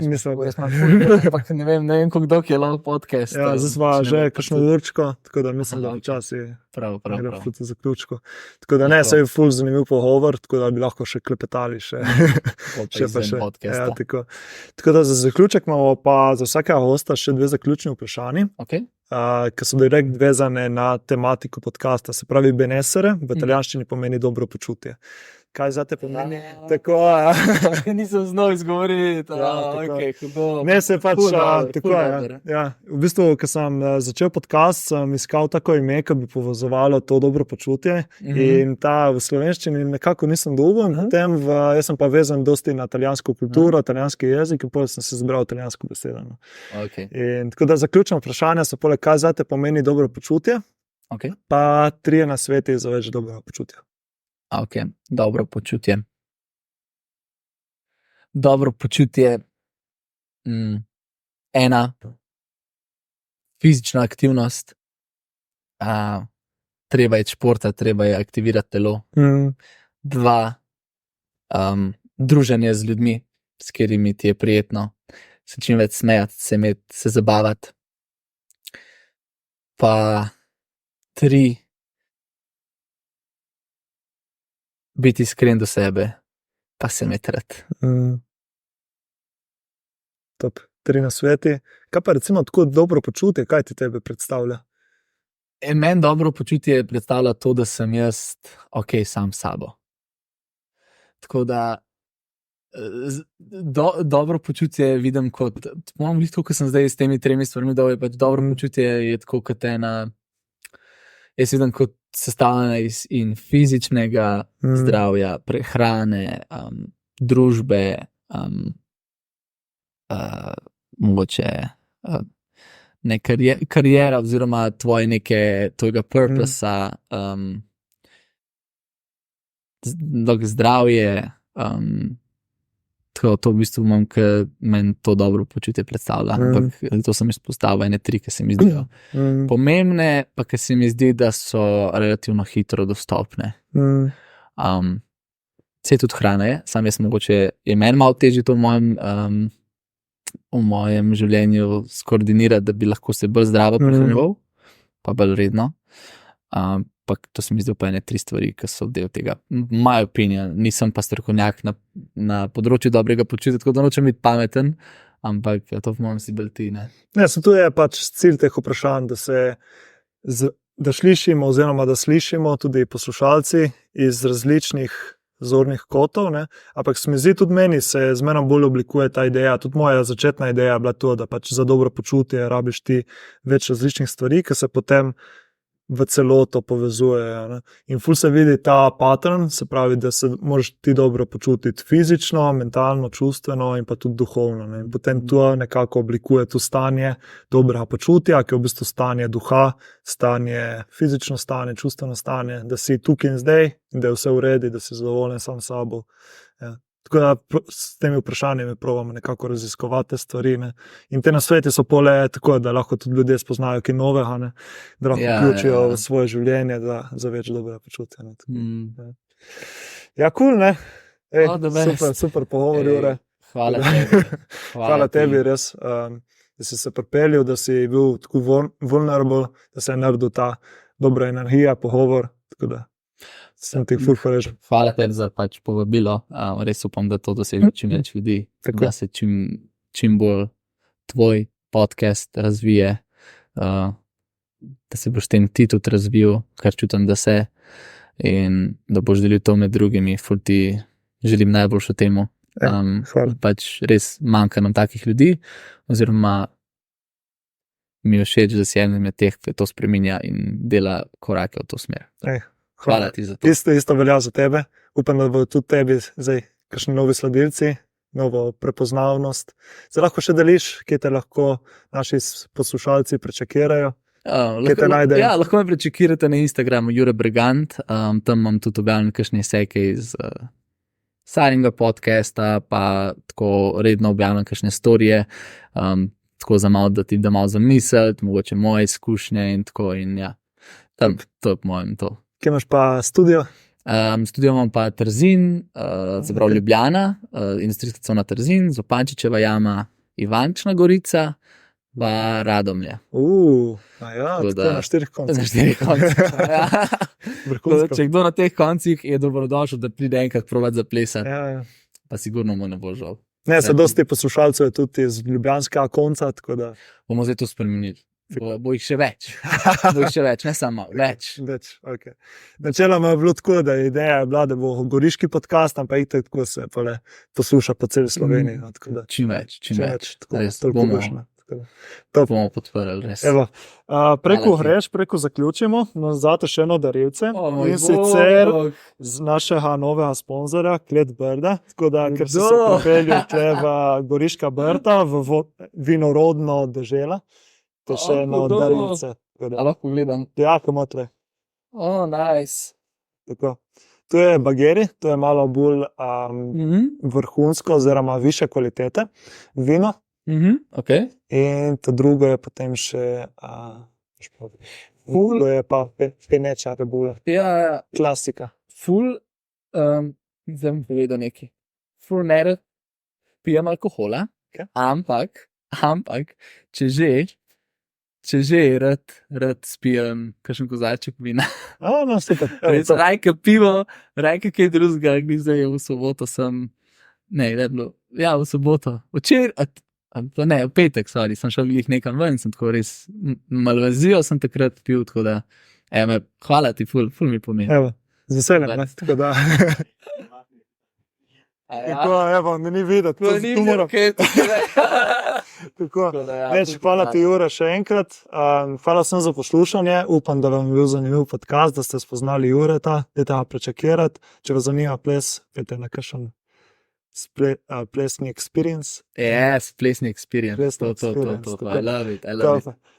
Ampak ne vem, koliko dolg je long podcast. Ja, zdaj smo že kakšno určko, tako da mislim, da včasih Prav. proti zaključku. Tako da ne, se je ful zanimiv pogovor, tako da bi lahko še klepetali še. Ja, tako da za zaključek imamo pa za vsakega gosta še dve zaključni vprašanji. Okay. Ki so direkt vezane na tematiko podcasta, se pravi benessere, v italijanščini pomeni dobro počutje. Kaj zate pomeni? Tako, nisem znal izgovoriti. Ne, se pač, tako je. Ja. V bistvu, ko sem začel podcast, sem iskal tako ime, ki bi povezovalo to dobro počutje in ta v slovenščini nekako nisem dobil, jaz sem pa vezan dosti na italijansko kulturo, italijanski jezik in potem sem se zbral italijansko besedo. In tako da zaključno vprašanje so poleg, kaj zate pomeni dobro počutje, pa 3 nasveti za več dobrega počutja. Ok, dobro počutje. Dobro počutje. 1. Fizična aktivnost. Treba je športati, treba je aktivirati telo. 2. Druženje z ljudmi, s katerimi ti je prijetno. Se čim več smejati, se zabavati. Pa 3. Biti iskren do sebe, pa se metrati. Top, 3 nasveti. Kaj pa recimo tako dobro počutje, kaj ti tebe predstavlja? Meni dobro počutje predstavlja to, da sem jaz ok sam s sabo. Tako da dobro počutje vidim kot, moram biti tako, ko sem zdaj s temi 3 stvarmi, da je pač dobro počutje je tako kot ena, jaz vidim kot sestavljena iz fizičnega zdravja, prehrane, družbe, mogoče karijera oziroma tvojega purposa, zdravje, to v bistvu imam, ker meni to dobro počutje predstavlja, ampak to sem izpostavil ene 3, ki se mi zdijo pomembne, pa ki se mi zdi, da so relativno hitro dostopne. Vse tudi hrana je, sam jaz mogoče je meni malo težje to v mojem v mojem življenju skoordinirati, da bi lahko se bolj zdravo prehranjeval, pa bolj redno. Ampak to se mi zdi pa ene 3 stvari, ki so del tega. Moja opinija, nisem pa strokovnjak na področju dobrega počutja, tako da nočem biti pameten, ampak to v mojem si bolj ti, ne. Ne, tu je pač cilj teh vprašanj, da slišimo, oziroma da slišimo tudi poslušalci iz različnih zornih kotov, ne? Ampak se mi zdi tudi meni, se zmeraj bolj oblikuje ta ideja. Tudi moja začetna ideja je bila to, da pač za dobro počutje rabiš ti več različnih stvari, ki se potem v celoto povezujejo. Ne? In ful se vidi ta pattern, se pravi, da se moraš ti dobro počutiti fizično, mentalno, čustveno in pa tudi duhovno. Ne? In potem to nekako oblikuje to stanje dobrega počutja, ki je v bistvu stanje duha, stanje fizično stanje, čustveno stanje, da si tukaj in zdaj, da je vse v redu, da si zadovoljen sam s sabo. Ja. Tako da s temi vprašanji probamo nekako raziskovati te stvari. Ne? In te nasveti so pole tako, da lahko tudi ljudje spoznajo kaj novega, ne? Da lahko vključijo v svoje življenje za več dobrega počutja. Ja, cool, ne? Super pogovor, Jure. Hvala tebi. Hvala tebi, res, da si se pripeljal, da si bil tako vulnerable, da se je naredil ta dobra energija, pogovor, tako da sem ti ful hvaležen. Hvala tebi za pač povabilo. Res upam, da to doseže čim več ljudi, da se čim bolj tvoj podcast razvije, da se boš tem ti tudi razvil, kar čutim, da se, in da boš delil to med drugimi. Ful ti želim najboljšo temu. Pač res manjka nam takih ljudi, oziroma mi je všeč, da si eden med teh, ki to spreminja in dela korake v to smer. Hvala ti za to. Isto velja za tebe. Upam, da bodo tudi tebi zdaj kakšni novi sledilci, novo prepoznavnost. Zdaj lahko še deliš, kje te lahko naši poslušalci prečekirajo. Lahko me prečekirate na Instagramu Jure Bregant. Tam imam tudi objavljene kakšne izseke iz Saringa podcasta, pa tako redno objavljam kakšne storije, tako za malo, da ti da malo zamisliti, mogoče moje izkušnje in tako, in ja, tam, to je po mojem to. Kje imaš pa studio? Studio imam pa Trzin, se pravi Ljubljana, industrijska cona Trzin, Zopančičeva jama, Ivančna Gorica, pa Radomlje. Tako na 4 koncih. Na 4 koncih, ja. Če kdo na teh koncih, je dobrodošel, da pride enkrat provat zaplesati. Ja. Pa sigurno mu ne bo žal. Ne, se dosti poslušalcev je tudi iz ljubljanskega konca, tako da bomo zdaj to spremenili. Bo jih še več. Ne samo več. Okay. Načeloma je bilo tako, da ideja je bila, da bo goriški podcast, ampak itak tako se posluša po celi Sloveniji. Čim več. To bomo podprli, res. Preko zaključimo, zato še eno darilce. In sicer z našega novega sponzorja, Klet Brda. Tako da, ker so se pripeljali tle v Goriška Brda, v vinorodno dežela. To še eno darilce. Lahko gledam. Ja, kamo tle. Nice. Tako. To je bageri, to je malo bolj vrhunsko oziroma više kvalitete vino. Okay. In to drugo je potem še to je pa peneča rebula. Ja. Klasika. Ful, zdaj bom povedal nekaj. Ful ne pijem alkohola, okay. Ampak, če že rad spijem kakšen kozarček vina. Super. Rajka pivo, rajka kaj drugega, zdaj v soboto sem, v soboto, v petek, sem šel jih nekam ven, sem tako res malvazijo, sem takrat pil, tako da, hvala ti, ful mi pomeni. Z veseljem, tako da. Tako, ni videti, tu moram. Hvala ti, Jure, še enkrat. Hvala vsem za poslušanje. Upam, da vam je bil zanimiv podcast, da ste spoznali Jureta, dajte ga prečekirati. Če vas zanima ples, pejte na kakšen plesni experience. Yes, plesni experience. To. I love it.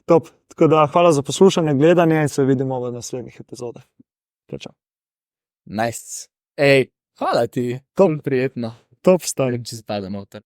Top. Tako da, hvala za poslušanje, gledanje in se vidimo v naslednjih epizodah. Čau. Nice. Hvala ti. Prijetno. Top stvar. Če spada noter.